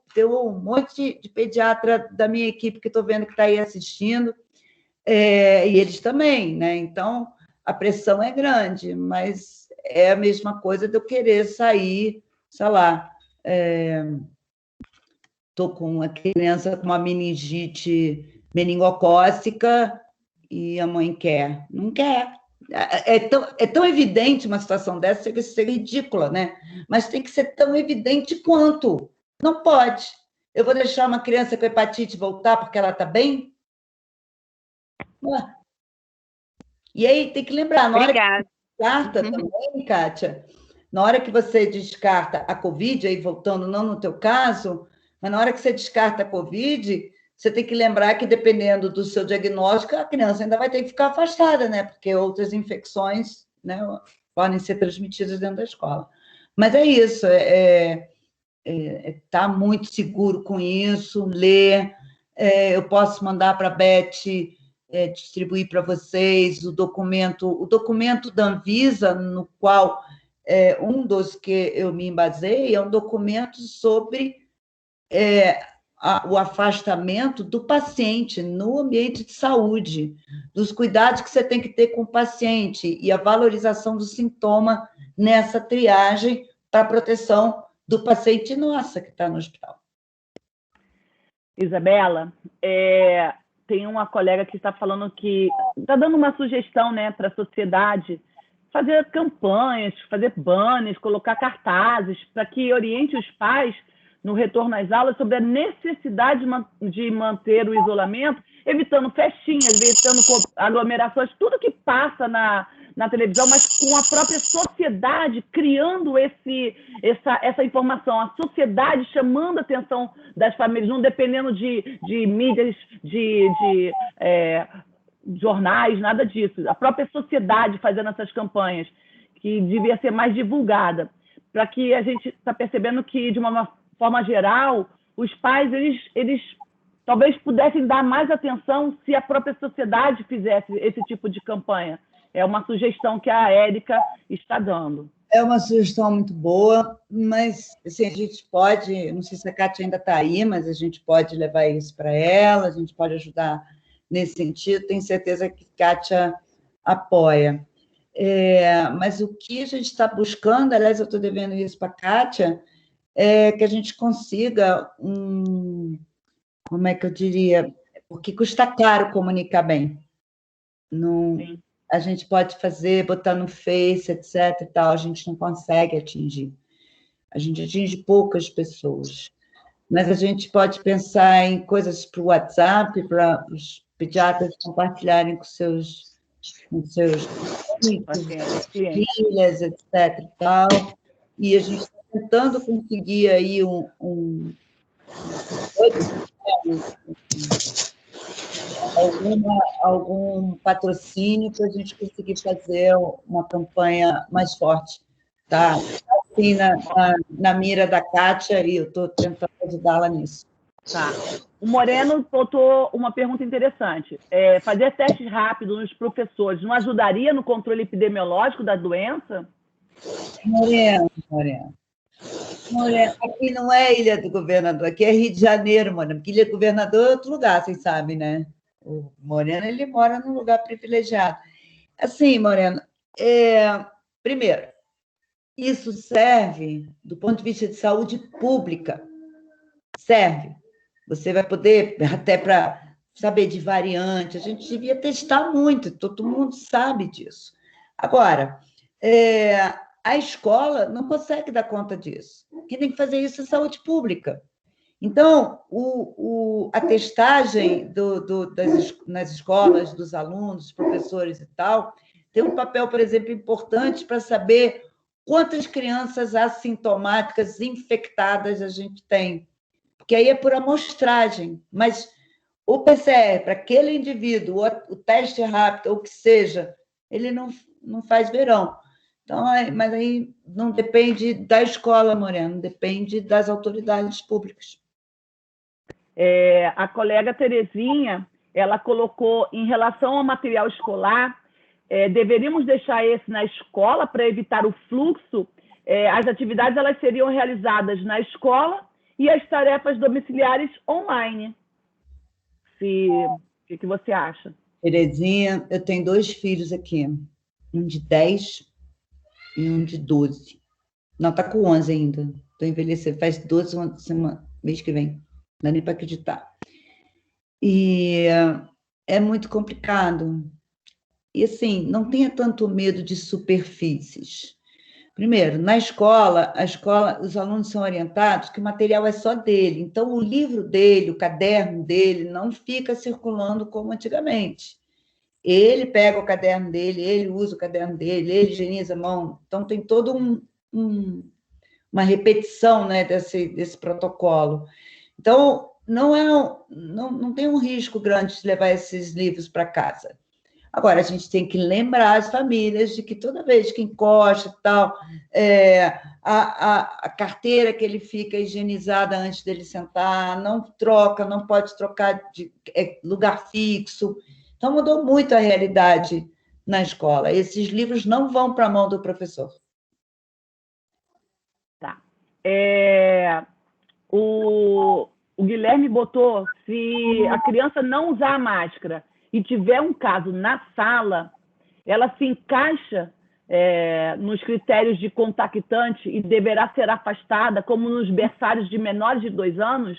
monte de pediatra da minha equipe que estou vendo que está aí assistindo, e eles também, né? Então, a pressão é grande, mas é a mesma coisa de eu querer sair, sei lá, estou com uma criança com uma meningite meningocócica e a mãe quer. Não quer. É tão evidente uma situação dessa, chega a ser ridícula, né? Mas tem que ser tão evidente quanto. Não pode. Eu vou deixar uma criança com hepatite voltar porque ela está bem? E aí tem que lembrar, na hora que descarta também, Kátia, na hora que você descarta a Covid, aí voltando, não no teu caso, mas na hora que você descarta a Covid, você tem que lembrar que, dependendo do seu diagnóstico, a criança ainda vai ter que ficar afastada, né? Porque outras infecções, né, podem ser transmitidas dentro da escola. Mas é isso, tá muito seguro com isso, ler. Eu posso mandar para a Beth distribuir para vocês o documento da Anvisa, no qual um dos que eu me embasei é um documento sobre o afastamento do paciente no ambiente de saúde, dos cuidados que você tem que ter com o paciente e a valorização do sintoma nessa triagem para a proteção do paciente nossa que está no hospital. Isabela, tem uma colega que está falando que está dando uma sugestão, né, para a sociedade fazer campanhas, fazer banners, colocar cartazes para que oriente os pais no retorno às aulas sobre a necessidade de manter o isolamento, evitando festinhas, evitando aglomerações, tudo que passa na televisão, mas com a própria sociedade criando essa informação, a sociedade chamando a atenção das famílias, não dependendo de mídias, de jornais, nada disso. A própria sociedade fazendo essas campanhas. que devia ser mais divulgada, para que a gente está percebendo que, de uma forma geral, os pais eles talvez pudessem dar mais atenção se a própria sociedade fizesse esse tipo de campanha. É uma sugestão que a Érica está dando. É uma sugestão muito boa, mas assim, a gente pode, não sei se a Kátia ainda está aí, mas a gente pode levar isso para ela, a gente pode ajudar nesse sentido, tenho certeza que a Kátia apoia. Mas o que a gente está buscando, aliás, eu estou devendo isso para a Kátia, é que a gente consiga como é que eu diria? Porque custa caro comunicar bem. Não, a gente pode fazer, botar no Face, etc. e tal, a gente não consegue atingir. A gente atinge poucas pessoas. Mas a gente pode pensar em coisas para o WhatsApp, para os pediatras compartilharem com seus filhas, etc. e tal. E a gente está tentando conseguir aí algum patrocínio para a gente conseguir fazer uma campanha mais forte. Tá? Assim, na mira da Kátia, e eu estou tentando ajudá-la nisso. Tá. O Moreno botou uma pergunta interessante. Fazer testes rápidos nos professores não ajudaria no controle epidemiológico da doença? Moreno, aqui não é Ilha do Governador, aqui é Rio de Janeiro, Moreno, porque Ilha do Governador é outro lugar, vocês sabem, né? O Moreno, ele mora num lugar privilegiado. Assim, Moreno, primeiro, isso serve do ponto de vista de saúde pública. Serve. Você vai poder, até para saber de variante, a gente devia testar muito, todo mundo sabe disso. Agora, a escola não consegue dar conta disso. Quem tem que fazer isso é saúde pública. Então, a testagem nas escolas, dos alunos, dos professores e tal, tem um papel, por exemplo, importante para saber quantas crianças assintomáticas infectadas a gente tem. Porque aí é por amostragem. Mas o PCR, para aquele indivíduo, o teste rápido, ou o que seja, ele não faz verão. Então, mas aí não depende da escola, Moreno, depende das autoridades públicas. A colega Terezinha, ela colocou, em relação ao material escolar, deveríamos deixar esse na escola para evitar o fluxo. As atividades elas seriam realizadas na escola e as tarefas domiciliares online. O que você acha? Terezinha, eu tenho 2 filhos aqui, um de 10 e um de 12. Não, está com 11 ainda. Estou envelhecendo, faz 12 mês que vem. Não dá nem para acreditar. E é muito complicado. E, assim, não tenha tanto medo de superfícies. Primeiro, na escola, os alunos são orientados que o material é só dele. Então, o livro dele, o caderno dele, não fica circulando como antigamente. Ele pega o caderno dele, ele usa o caderno dele, ele higieniza a mão. Então, tem toda uma repetição, né, desse protocolo. Então, não tem um risco grande de levar esses livros para casa. Agora, a gente tem que lembrar as famílias de que toda vez que encosta e tal, a carteira que ele fica higienizada antes dele sentar, não pode trocar de lugar fixo. Então, mudou muito a realidade na escola. Esses livros não vão para a mão do professor. Tá. O Guilherme botou, se a criança não usar a máscara e tiver um caso na sala, ela se encaixa nos critérios de contactante e deverá ser afastada, como nos berçários de menores de 2 anos?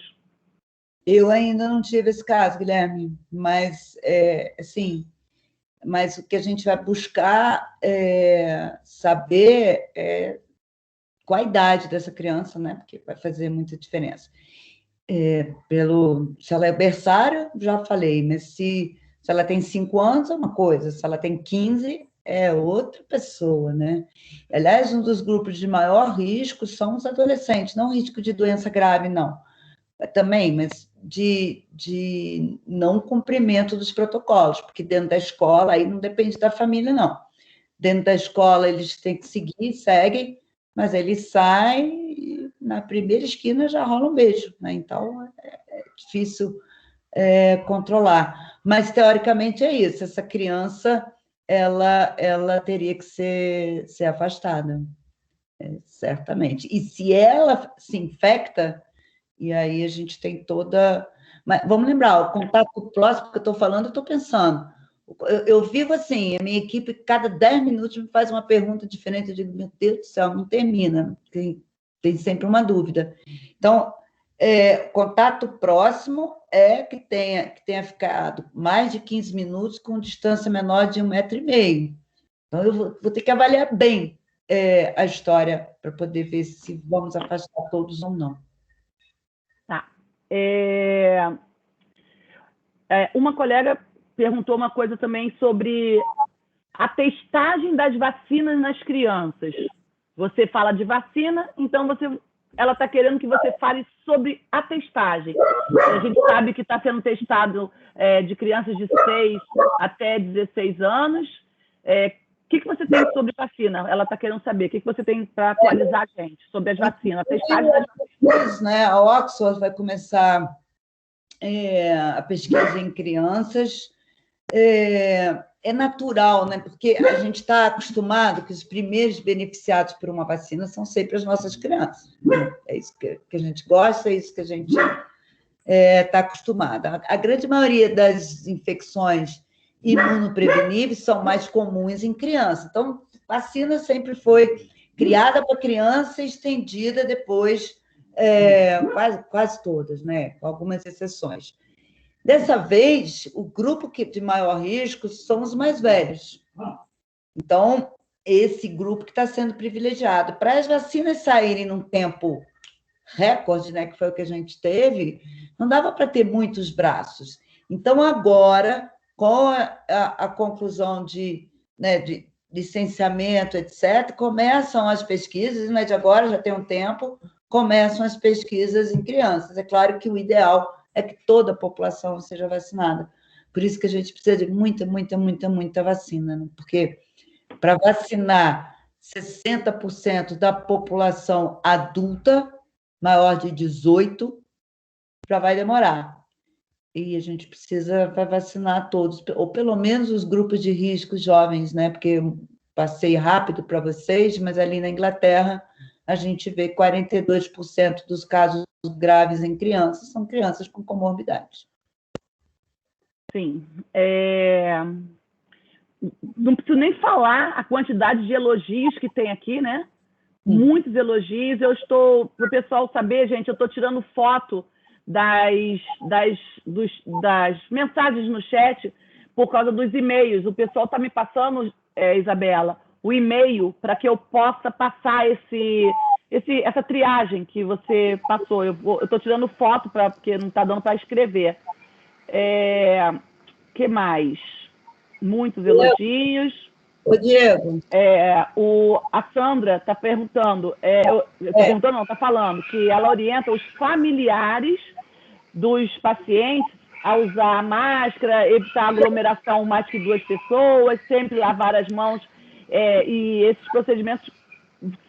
Eu ainda não tive esse caso, Guilherme, mas, assim, mas o que a gente vai buscar saber qual a idade dessa criança, né? Porque vai fazer muita diferença. Se ela é berçário, já falei, mas se ela tem 5 anos, é uma coisa, se ela tem 15, é outra pessoa, né? Aliás, um dos grupos de maior risco são os adolescentes, não risco de doença grave, não. Também, mas de não cumprimento dos protocolos, porque dentro da escola aí não depende da família, não. dentro da escola eles têm que seguir, seguem, mas eles saem e na primeira esquina já rola um beijo, né? Então é difícil controlar. Mas, teoricamente, é isso. Essa criança, ela teria que ser afastada, certamente. E se ela se infecta, e aí a gente tem toda... Mas vamos lembrar, o contato próximo que eu estou falando, eu estou pensando. Eu vivo assim, a minha equipe, cada 10 minutos, me faz uma pergunta diferente. Eu digo, meu Deus do céu, não termina. Tem sempre uma dúvida. Então, contato próximo é que tenha ficado mais de 15 minutos com distância menor de 1,5 metro. Então, eu vou ter que avaliar bem a história para poder ver se vamos afastar todos ou não. Tá. Uma colega perguntou uma coisa também sobre a testagem das vacinas nas crianças. Você fala de vacina, então ela está querendo que você fale sobre a testagem. A gente sabe que está sendo testado de crianças de 6 até 16 anos. O que você tem sobre vacina? Ela está querendo saber. O que você tem para atualizar a gente sobre as vacinas? A testagem das vacinas. Né? A Oxford vai começar a pesquisa em crianças. É natural, né? Porque a gente está acostumado que os primeiros beneficiados por uma vacina são sempre as nossas crianças. Né? É isso que a gente gosta, é isso que a gente está acostumada. A grande maioria das infecções imunopreveníveis são mais comuns em criança. Então, vacina sempre foi criada para criança e estendida depois, quase todas, né? Com algumas exceções. Dessa vez, o grupo de maior risco são os mais velhos. Então, esse grupo que está sendo privilegiado. Para as vacinas saírem num tempo recorde, né, que foi o que a gente teve, não dava para ter muitos braços. Então, agora, com a conclusão de licenciamento, etc., começam as pesquisas, não é de agora, já tem um tempo, começam as pesquisas em crianças. É claro que o ideal é que toda a população seja vacinada. Por isso que a gente precisa de muita vacina, né? Porque para vacinar 60% da população adulta, maior de 18, já vai demorar. E a gente precisa vacinar todos, ou pelo menos os grupos de risco jovens, né? Porque eu passei rápido para vocês, mas ali na Inglaterra a gente vê 42% dos casos graves em crianças são crianças com comorbidades. Sim. Não preciso nem falar a quantidade de elogios que tem aqui, né? Muitos elogios. Para o pessoal saber, gente, eu estou tirando foto das mensagens no chat por causa dos e-mails. O pessoal está me passando, Isabela, o e-mail para que eu possa passar essa triagem que você passou. Eu estou tirando foto porque não está dando para escrever. Que mais? Muitos elogios. Ô, Diego. A Sandra está perguntando, está falando que ela orienta os familiares dos pacientes a usar a máscara, evitar aglomeração mais que 2 pessoas, sempre lavar as mãos, e esses procedimentos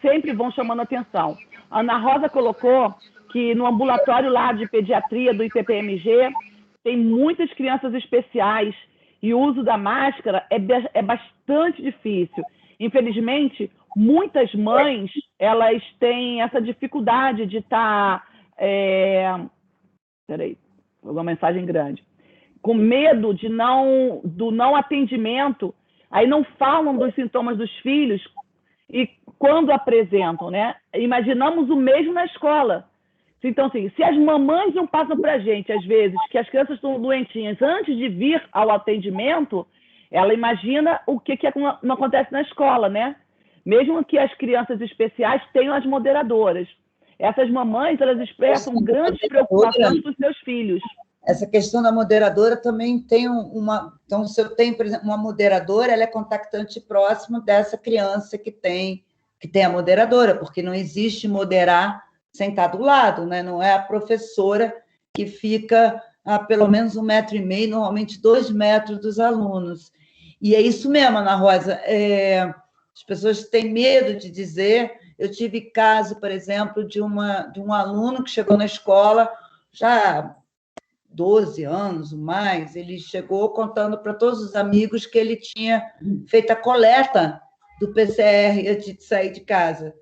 sempre vão chamando atenção. A Ana Rosa colocou que no ambulatório lá de pediatria do IPPMG tem muitas crianças especiais e o uso da máscara é bastante difícil. Infelizmente, muitas mães elas têm essa dificuldade de estar... Peraí, uma mensagem grande. Com medo do não atendimento, aí não falam dos sintomas dos filhos e quando apresentam, né? Imaginamos o mesmo na escola. Então, assim, se as mamães não passam para a gente, às vezes, que as crianças estão doentinhas antes de vir ao atendimento, ela imagina o que não acontece na escola, né? Mesmo que as crianças especiais tenham as moderadoras. Essas mamães, elas expressam grandes preocupações com os seus filhos. Essa questão da moderadora também tem uma... Então, se eu tenho, por exemplo, uma moderadora, ela é contactante próximo dessa criança que tem a moderadora, porque não existe moderar sem estar do lado, né? Não é a professora que fica a pelo menos 1,5 metro, normalmente 2 metros dos alunos. E é isso mesmo, Ana Rosa. As pessoas têm medo de dizer. Eu tive caso, por exemplo, de um aluno que chegou na escola já há 12 anos ou mais, ele chegou contando para todos os amigos que ele tinha feito a coleta do PCR antes de sair de casa.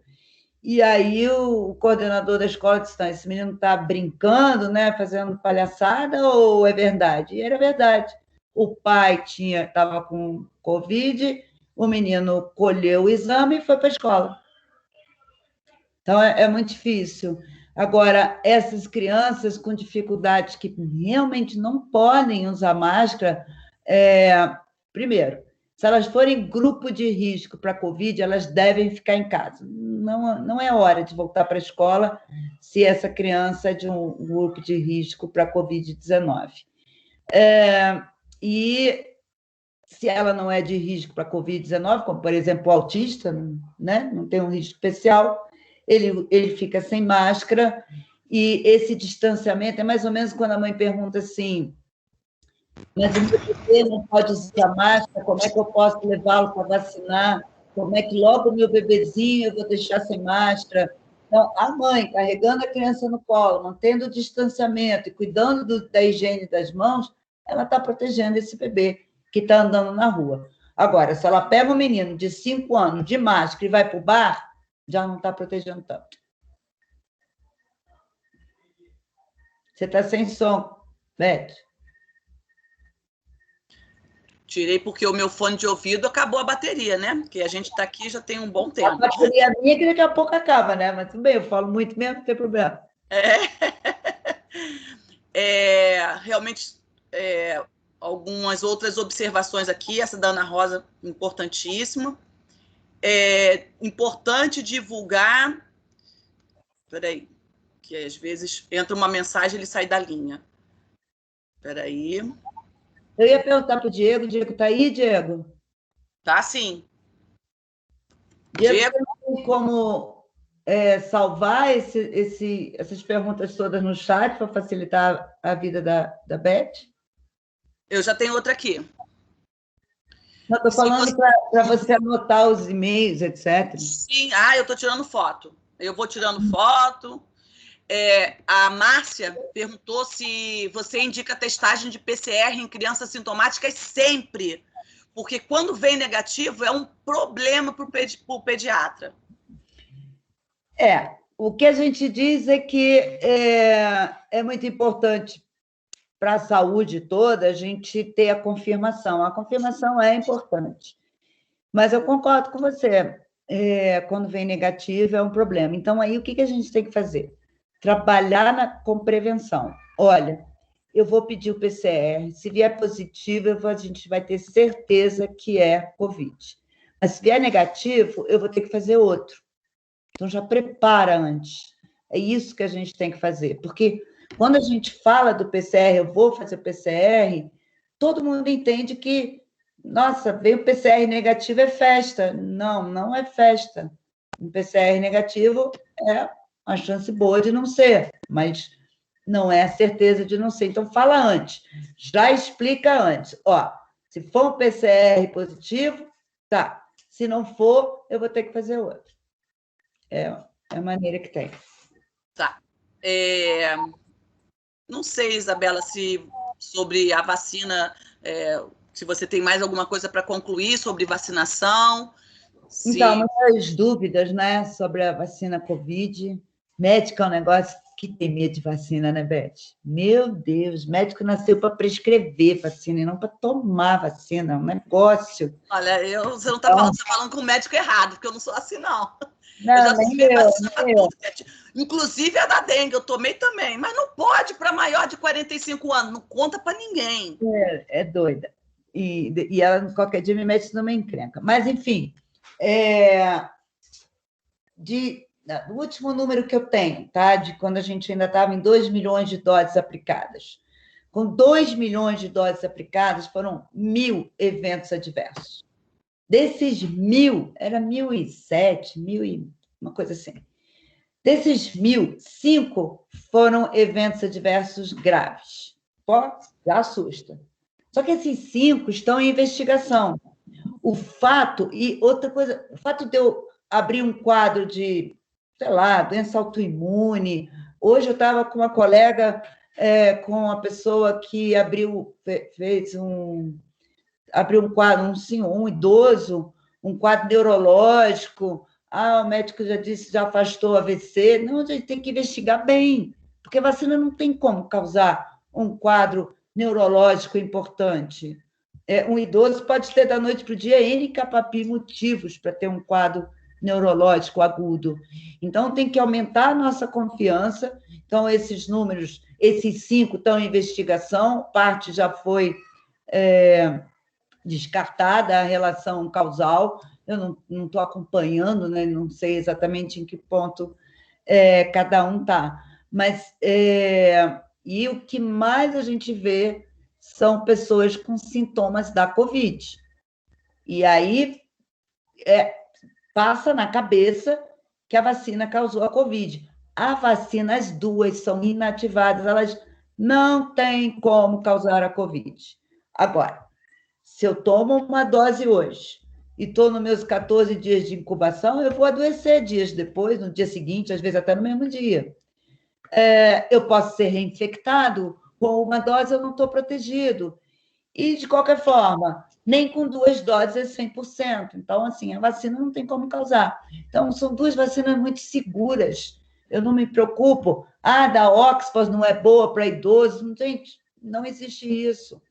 E aí o coordenador da escola disse, esse menino está brincando, né, fazendo palhaçada, ou é verdade? E era verdade. O pai estava com Covid, o menino colheu o exame e foi para a escola. Então, é muito difícil. Agora, essas crianças com dificuldades que realmente não podem usar máscara, primeiro, se elas forem grupo de risco para a Covid, elas devem ficar em casa. Não é hora de voltar para a escola se essa criança é de um grupo de risco para a Covid-19. E se ela não é de risco para a Covid-19, como, por exemplo, o autista, né? Não tem um risco especial, ele fica sem máscara, e esse distanciamento é mais ou menos quando a mãe pergunta assim, mas o meu bebê não pode usar máscara, como é que eu posso levá-lo para vacinar? Como é que logo o meu bebezinho eu vou deixar sem máscara? Então, a mãe carregando a criança no colo, mantendo o distanciamento e cuidando da higiene das mãos, ela está protegendo esse bebê que está andando na rua. Agora, se ela pega um menino de 5 anos de máscara e vai para o bar, já não está protegendo tanto. Você está sem som, Beth? Tirei porque o meu fone de ouvido acabou a bateria, né? Porque a gente está aqui já tem um bom tempo. A bateria minha que daqui a pouco acaba, né? Mas tudo bem, eu falo muito mesmo, não tem problema. Realmente, algumas outras observações aqui, essa da Ana Rosa, importantíssima. É importante divulgar... Espera aí, que às vezes entra uma mensagem e ele sai da linha. Espera aí. Eu ia perguntar para o Diego. Diego, está aí, Diego? Tá, sim. Diego, tem como salvar essas perguntas todas no chat para facilitar a vida da Beth? Eu já tenho outra aqui. Estou falando para você anotar os e-mails, etc. Sim, eu estou tirando foto. Eu vou tirando foto. A Márcia perguntou se você indica testagem de PCR em crianças sintomáticas sempre, porque quando vem negativo é um problema para o pediatra. O que a gente diz é que é muito importante para a saúde toda a gente ter a confirmação. A confirmação é importante, mas eu concordo com você. Quando vem negativo é um problema. Então, aí, o que a gente tem que fazer? Trabalhar com prevenção. Olha, eu vou pedir o PCR, se vier positivo, a gente vai ter certeza que é Covid. Mas se vier negativo, eu vou ter que fazer outro. Então, já prepara antes. É isso que a gente tem que fazer, porque quando a gente fala do PCR, eu vou fazer PCR, todo mundo entende que, nossa, veio PCR negativo, é festa. Não, não é festa. Um PCR negativo é uma chance boa de não ser, mas não é a certeza de não ser. Então, fala antes, já explica antes. Se for um PCR positivo, tá. Se não for, eu vou ter que fazer outro. É a maneira que tem. Tá. Não sei, Isabela, sobre a vacina, se você tem mais alguma coisa para concluir sobre vacinação. Então, muitas dúvidas, né, sobre a vacina Covid. Médico é um negócio que tem medo de vacina, né, Beth? Meu Deus, médico nasceu para prescrever vacina e não para tomar vacina, é um negócio. Olha, você não está falando com o médico errado, porque eu não sou assim, não. Não, eu já tomei vacina para tudo, inclusive a da dengue, eu tomei também, mas não pode para maior de 45 anos, não conta para ninguém. É doida. E ela, qualquer dia, me mete numa encrenca. Mas, enfim, o último número que eu tenho, tá? De quando a gente ainda estava em 2 milhões de doses aplicadas. Com 2 milhões de doses aplicadas, foram 1.000 eventos adversos. Desses 1.000, era 1.007, 1.000, uma coisa assim. Desses 1.000, 5 foram eventos adversos graves. Já assusta. Só que esses 5 estão em investigação. o fato, e outra coisa, o fato de eu abrir um quadro de, sei lá, doença autoimune. Hoje eu estava com uma colega, com uma pessoa que abriu um quadro, um idoso, um quadro neurológico. O médico já disse, já afastou AVC. Não, a gente tem que investigar bem, porque a vacina não tem como causar um quadro neurológico importante. Um idoso pode ter da noite para o dia N motivos para ter um quadro neurológico agudo. Então, tem que aumentar a nossa confiança. Então, esses números, esses 5 estão em investigação, parte já foi descartada a relação causal. Eu não estou acompanhando, né? Não sei exatamente em que ponto cada um está. Mas, e o que mais a gente vê são pessoas com sintomas da Covid. E aí passa na cabeça que a vacina causou a Covid. A vacina, as duas são inativadas, elas não têm como causar a Covid. Agora, se eu tomo uma dose hoje e estou nos meus 14 dias de incubação, eu vou adoecer dias depois, no dia seguinte, às vezes até no mesmo dia. Eu posso ser reinfectado, com uma dose eu não estou protegido. E, de qualquer forma, nem com 2 doses é 100%. Então, assim, a vacina não tem como causar. Então, são 2 vacinas muito seguras. Eu não me preocupo. Da Oxford não é boa para idosos. Gente, não existe isso.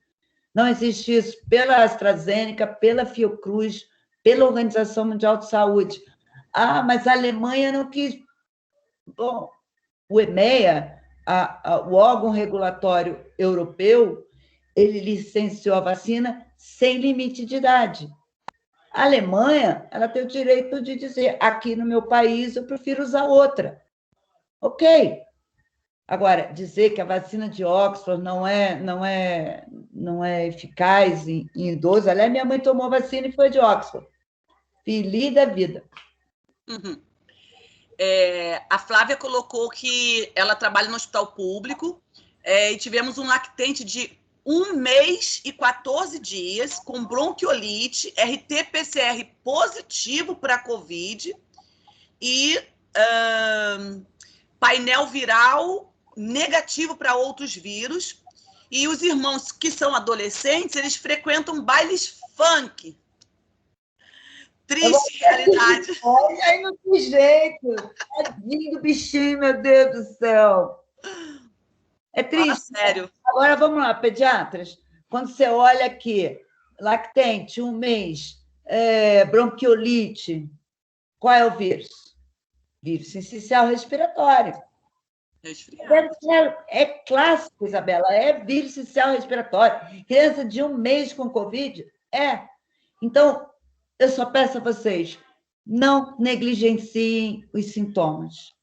Não existe isso pela AstraZeneca, pela Fiocruz, pela Organização Mundial de Saúde. Mas a Alemanha não quis. Bom, o EMEA, o órgão regulatório europeu, ele licenciou a vacina sem limite de idade. A Alemanha, ela tem o direito de dizer, aqui no meu país eu prefiro usar outra. Ok. Agora, dizer que a vacina de Oxford não é eficaz em idosos. Aliás, minha mãe tomou vacina e foi de Oxford. Feliz da vida. Uhum. A Flávia colocou que ela trabalha no hospital público e tivemos um lactente de 1 mês e 14 dias com bronquiolite, RT-PCR positivo para Covid e painel viral negativo para outros vírus. E os irmãos que são adolescentes, eles frequentam bailes funk. Triste realidade. Aí não tem jeito. Tadinho do bichinho, meu Deus do céu. É triste. Sério. Agora, vamos lá, pediatras. Quando você olha aqui, lactente, 1 mês, bronquiolite, qual é o vírus? Vírus sincicial respiratório. É clássico, Isabela, é vírus sincicial respiratório. Criança de 1 mês com Covid? Então, eu só peço a vocês, não negligenciem os sintomas.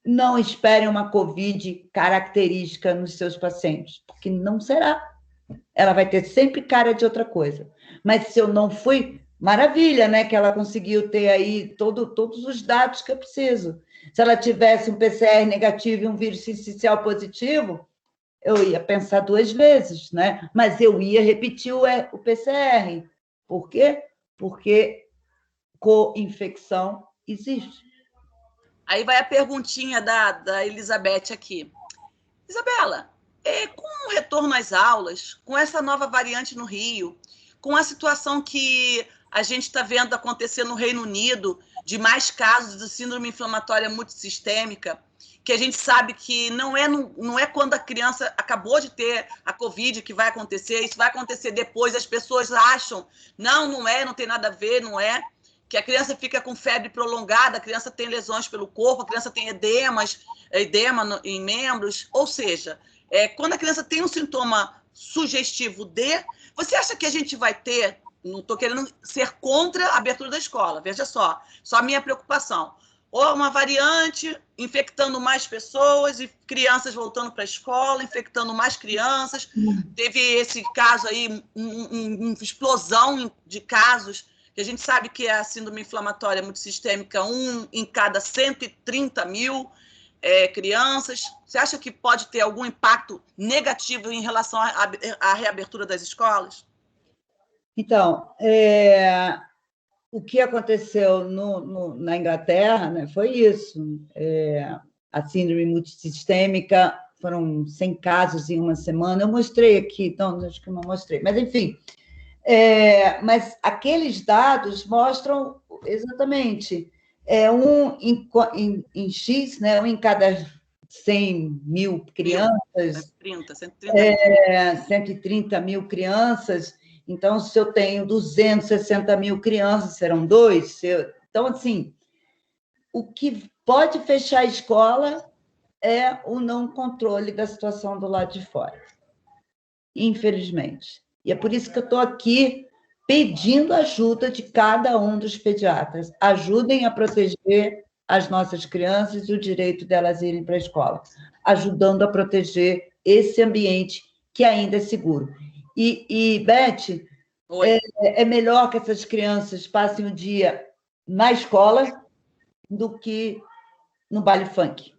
Não esperem uma Covid característica nos seus pacientes, porque não será. Ela vai ter sempre cara de outra coisa. Mas se eu não fui, maravilha, né? Que ela conseguiu ter aí todos os dados que eu preciso. Se ela tivesse um PCR negativo e um vírus sincicial positivo, eu ia pensar 2 vezes, né? Mas eu ia repetir o PCR. Por quê? Porque co-infecção existe. Aí vai a perguntinha da Elizabeth aqui. Isabela, com o retorno às aulas, com essa nova variante no Rio, com a situação que a gente está vendo acontecer no Reino Unido, de mais casos de síndrome inflamatória multissistêmica, que a gente sabe que não é quando a criança acabou de ter a Covid que vai acontecer, isso vai acontecer depois, as pessoas acham, não tem nada a ver, não é, que a criança fica com febre prolongada, a criança tem lesões pelo corpo, a criança tem edema em membros, ou seja, quando a criança tem um sintoma sugestivo você acha que a gente vai ter, não estou querendo ser contra a abertura da escola, veja só a minha preocupação, ou uma variante infectando mais pessoas e crianças voltando para a escola, infectando mais crianças. Teve esse caso aí, uma explosão de casos, que a gente sabe que é a síndrome inflamatória multissistêmica, 1 em cada 130 mil crianças. Você acha que pode ter algum impacto negativo em relação à reabertura das escolas? Então, o que aconteceu na Inglaterra, né, foi isso. A síndrome multissistêmica, foram 100 casos em uma semana. Eu mostrei aqui, então, acho que não mostrei. Mas, enfim, mas aqueles dados mostram exatamente em X, né, um em cada 100 mil crianças, 130 mil crianças. Então, se eu tenho 260 mil crianças, serão 2. Então, assim, o que pode fechar a escola é o não controle da situação do lado de fora, infelizmente. E é por isso que eu estou aqui pedindo ajuda de cada um dos pediatras. Ajudem a proteger as nossas crianças e o direito delas irem para a escola, ajudando a proteger esse ambiente que ainda é seguro. E Beth, é melhor que essas crianças passem o dia na escola do que no baile funk.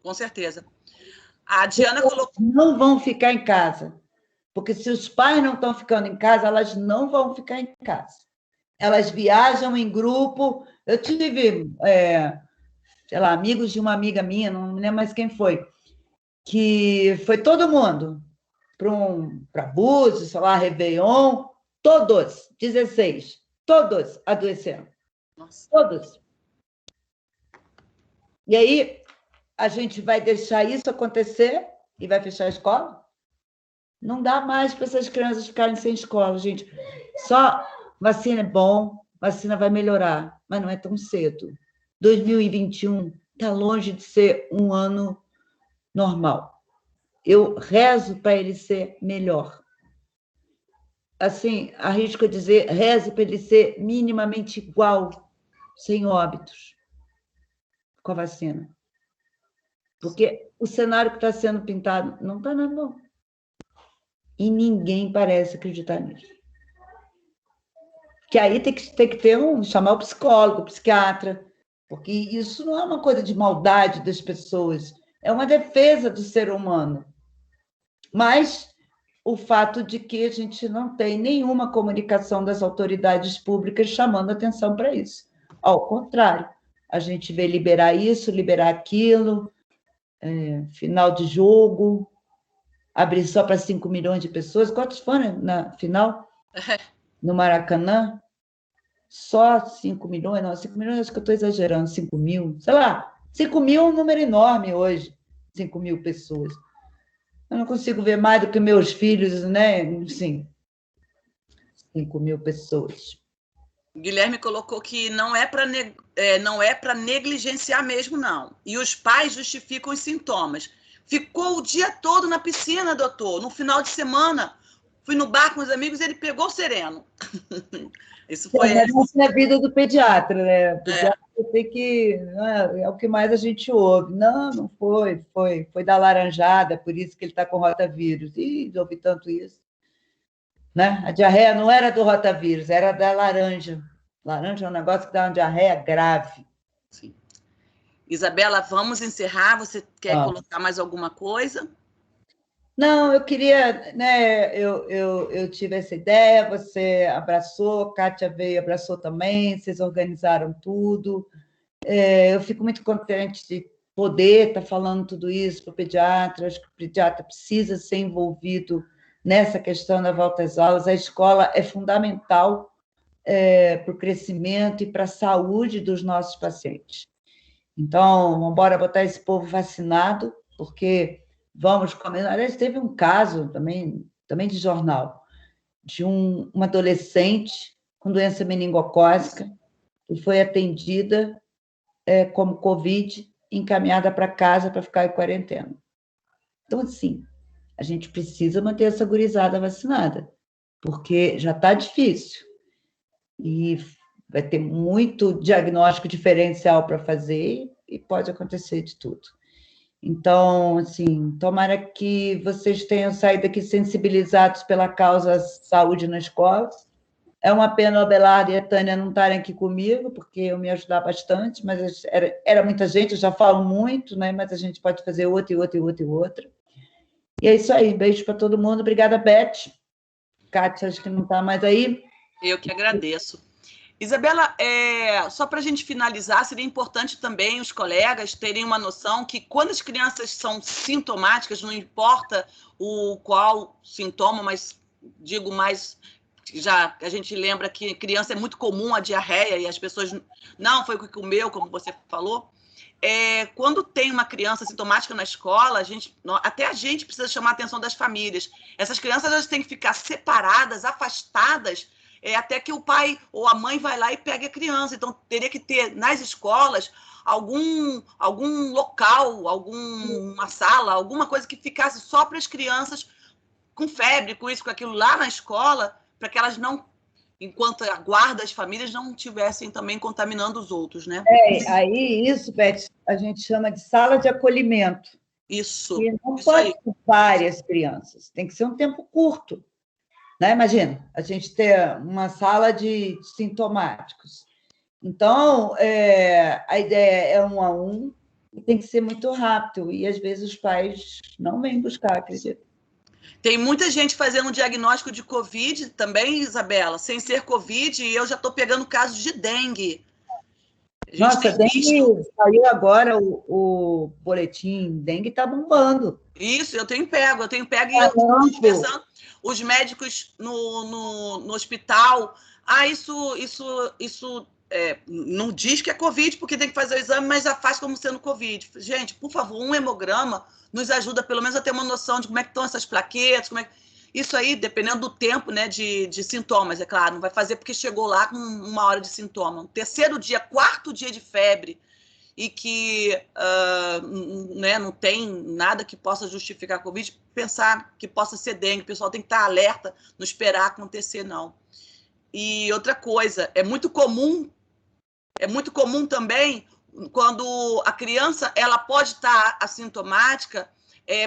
Com certeza. A Diana colocou... Não vão ficar em casa, porque se os pais não estão ficando em casa, elas não vão ficar em casa. Elas viajam em grupo. Eu tive, sei lá, amigos de uma amiga minha, não me lembro mais quem foi, que foi todo mundo para Búzios, sei lá, Réveillon, todos, 16, todos adoeceram. Nossa. Todos. E aí, a gente vai deixar isso acontecer e vai fechar a escola? Não dá mais para essas crianças ficarem sem escola, gente. Só vacina é bom, vacina vai melhorar, mas não é tão cedo. 2021 está longe de ser um ano normal. Eu rezo para ele ser melhor. Assim, arrisco a dizer, rezo para ele ser minimamente igual, sem óbitos, com a vacina. Porque o cenário que está sendo pintado não está nada bom. E ninguém parece acreditar nisso. Que aí tem que chamar o psicólogo, o psiquiatra, porque isso não é uma coisa de maldade das pessoas, é uma defesa do ser humano. Mas o fato de que a gente não tem nenhuma comunicação das autoridades públicas chamando atenção para isso. Ao contrário, a gente vê liberar isso, liberar aquilo, final de jogo, abrir só para 5 milhões de pessoas. Quantos foram na final? No Maracanã? Só 5 milhões? Não, 5 milhões acho que eu estou exagerando, 5 mil. Sei lá, 5 mil é um número enorme hoje, 5 mil pessoas. Eu não consigo ver mais do que meus filhos, né? Sim, 5 mil pessoas. Guilherme colocou que não é para negligenciar mesmo, não. E os pais justificam os sintomas. Ficou o dia todo na piscina, doutor. No final de semana, fui no bar com os amigos e ele pegou o sereno. Isso foi... Essa é a vida do pediatra, né? O pediatra tem que... É o que mais a gente ouve. Não foi. Foi da laranjada, por isso que ele está com rotavírus. Ih, ouvi tanto isso. Né? A diarreia não era do rotavírus, era da laranja. Laranja é um negócio que dá uma diarreia grave. Sim. Isabela, vamos encerrar. Você quer colocar mais alguma coisa? Não, eu queria, né? Eu tive essa ideia, você abraçou, Kátia veio, abraçou também, vocês organizaram tudo. Eu fico muito contente de poder estar falando tudo isso para o pediatra. Acho que o pediatra precisa ser envolvido nessa questão da volta às aulas. A escola é fundamental para o crescimento e para a saúde dos nossos pacientes. Então, vamos embora botar esse povo vacinado, porque vamos comer. Aliás, teve um caso também de jornal, de uma adolescente com doença meningocócica que foi atendida como Covid, encaminhada para casa para ficar em quarentena. Então, assim, a gente precisa manter essa gurizada vacinada, porque já está difícil. E vai ter muito diagnóstico diferencial para fazer e pode acontecer de tudo. Então, assim, tomara que vocês tenham saído daqui sensibilizados pela causa saúde na escola. É uma pena o Abelardo e a Tânia não estarem aqui comigo, porque eu me ajudar bastante, mas era muita gente, eu já falo muito, né? Mas a gente pode fazer outra. E é isso aí, beijo para todo mundo. Obrigada, Beth. Kátia, acho que não está mais aí. Eu que agradeço. Isabela, só para a gente finalizar, seria importante também os colegas terem uma noção que quando as crianças são sintomáticas, não importa o qual sintoma, mas digo mais, já a gente lembra que criança é muito comum a diarreia e as pessoas não foi o que comeu, como você falou. Quando tem uma criança sintomática na escola, até a gente precisa chamar a atenção das famílias. Essas crianças elas têm que ficar separadas, afastadas, até que o pai ou a mãe vai lá e pegue a criança. Então, teria que ter nas escolas algum local, alguma sala, alguma coisa que ficasse só para as crianças com febre, com isso, com aquilo lá na escola, para que elas não, enquanto aguarda as famílias, não estivessem também contaminando os outros, né? Aí isso, Beth, a gente chama de sala de acolhimento. Isso. E não isso pode aí. ser várias crianças, tem que ser um tempo curto. Né? Imagina, a gente ter uma sala de sintomáticos. Então, a ideia é 1 a 1, e tem que ser muito rápido, e às vezes os pais não vêm buscar, acredito. Tem muita gente fazendo um diagnóstico de Covid também, Isabela, sem ser Covid, e eu já estou pegando casos de dengue. Nossa, dengue, saiu agora o boletim, dengue está bombando. Isso, eu tenho pego e eu estou pensando, os médicos no hospital, isso não diz que é Covid, porque tem que fazer o exame, mas já faz como sendo Covid. Gente, por favor, um hemograma nos ajuda pelo menos a ter uma noção de como é que estão essas plaquetas, isso aí, dependendo do tempo, né, de sintomas, é claro, não vai fazer porque chegou lá com 1 hora de sintoma. No 3º dia, 4º dia de febre, e que né, não tem nada que possa justificar a Covid, pensar que possa ser dengue, o pessoal tem que estar alerta, não esperar acontecer, não. E outra coisa, é muito comum também, quando a criança ela pode estar assintomática,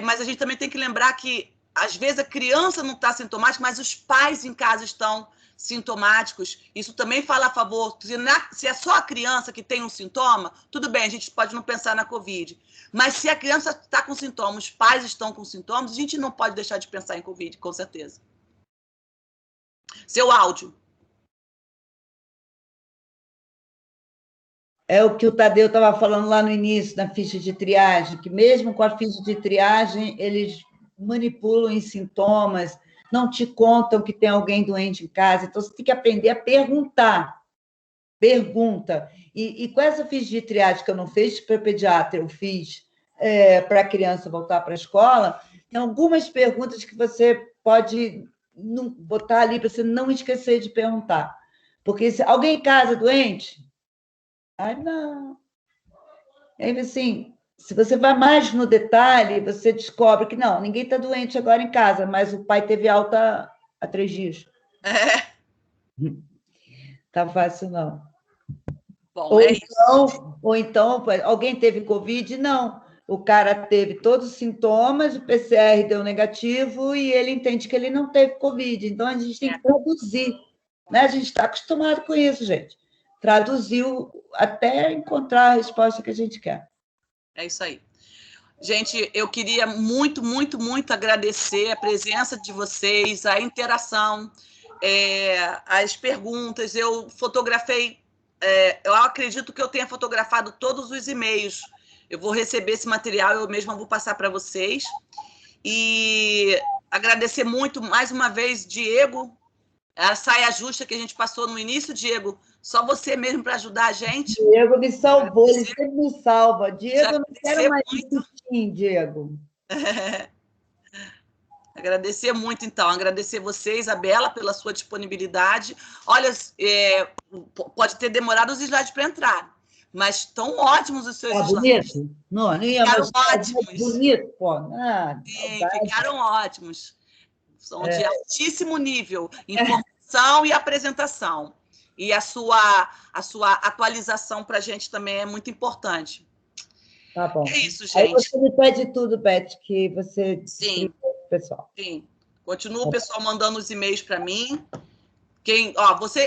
mas a gente também tem que lembrar que, às vezes, a criança não está sintomática, mas os pais em casa estão sintomáticos. Isso também fala a favor. Se é só a criança que tem um sintoma, tudo bem, a gente pode não pensar na Covid. Mas se a criança está com sintomas, os pais estão com sintomas, a gente não pode deixar de pensar em Covid, com certeza. Seu áudio. É o que o Tadeu estava falando lá no início, na ficha de triagem, que mesmo com a ficha de triagem, eles manipulam em sintomas, não te contam que tem alguém doente em casa, então você tem que aprender a perguntar. Pergunta. E com essa ficha de triagem que eu não fiz para pediatra, eu fiz para a criança voltar para a escola, tem algumas perguntas que você pode botar ali para você não esquecer de perguntar. Porque se alguém em casa doente, não. E aí, assim, se você vai mais no detalhe, você descobre que não, ninguém está doente agora em casa, mas o pai teve alta há 3 dias. Tá fácil, não. Bom, ou então, alguém teve Covid? Não. O cara teve todos os sintomas, o PCR deu negativo e ele entende que ele não teve Covid. Então, a gente tem que traduzir. Né? A gente está acostumado com isso, gente. Traduziu até encontrar a resposta que a gente quer. É isso aí. Gente, eu queria muito, muito, muito agradecer a presença de vocês, a interação, as perguntas. Eu fotografei, eu acredito que eu tenha fotografado todos os e-mails. Eu vou receber esse material, eu mesma vou passar para vocês. E agradecer muito, mais uma vez, Diego, a saia justa que a gente passou no início, Diego, só você mesmo para ajudar a gente. Diego me salvou, ele sempre me salva. Diego, eu não quero mais insistir, Diego. Agradecer muito, então. Agradecer você, Isabela, pela sua disponibilidade. Olha, pode ter demorado os slides para entrar, mas estão ótimos os seus slides. Bonito? Não ia ficaram ótimos. Bonito, pô. Sim, ficaram ótimos. São de altíssimo nível, informação e apresentação. E a sua atualização para a gente também é muito importante. Tá bom. É isso, gente. Aí você me pede tudo, Beth, que você... Sim. Pessoal. Sim. Continua o pessoal mandando os e-mails para mim.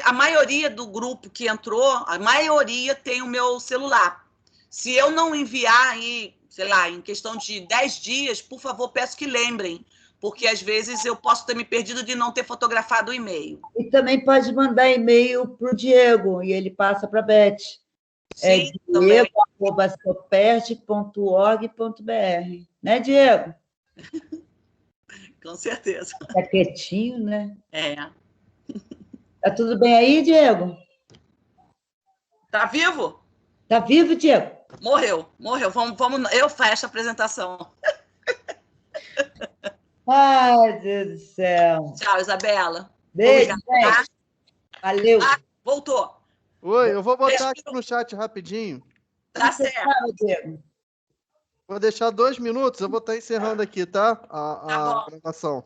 A maioria do grupo que entrou, a maioria tem o meu celular. Se eu não enviar aí sei lá, em questão de 10 dias, por favor, peço que lembrem, porque às vezes eu posso ter me perdido de não ter fotografado o e-mail. E também pode mandar e-mail para o Diego, e ele passa para a Beth. Sim, também. Diego@soperte.org.br. Né, Diego? Com certeza. Tá quietinho, né? É. Tá tudo bem aí, Diego? Tá vivo? Tá vivo, Diego? Morreu. Vamos, eu fecho a apresentação. Ai, Deus do céu. Tchau, Isabela. Beijo, Obrigada. gente. Valeu. Voltou. Oi, eu vou botar aqui no chat rapidinho. Tá certo. Diego. Vou deixar 2 minutos, eu vou estar encerrando aqui, tá? A bom. gravação.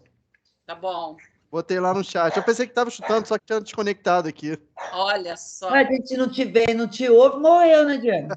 Tá bom. Botei lá no chat. Eu pensei que estava chutando, só que tinha desconectado aqui. Olha só. Mas a gente não te vê, não te ouve, morreu, né, Diego?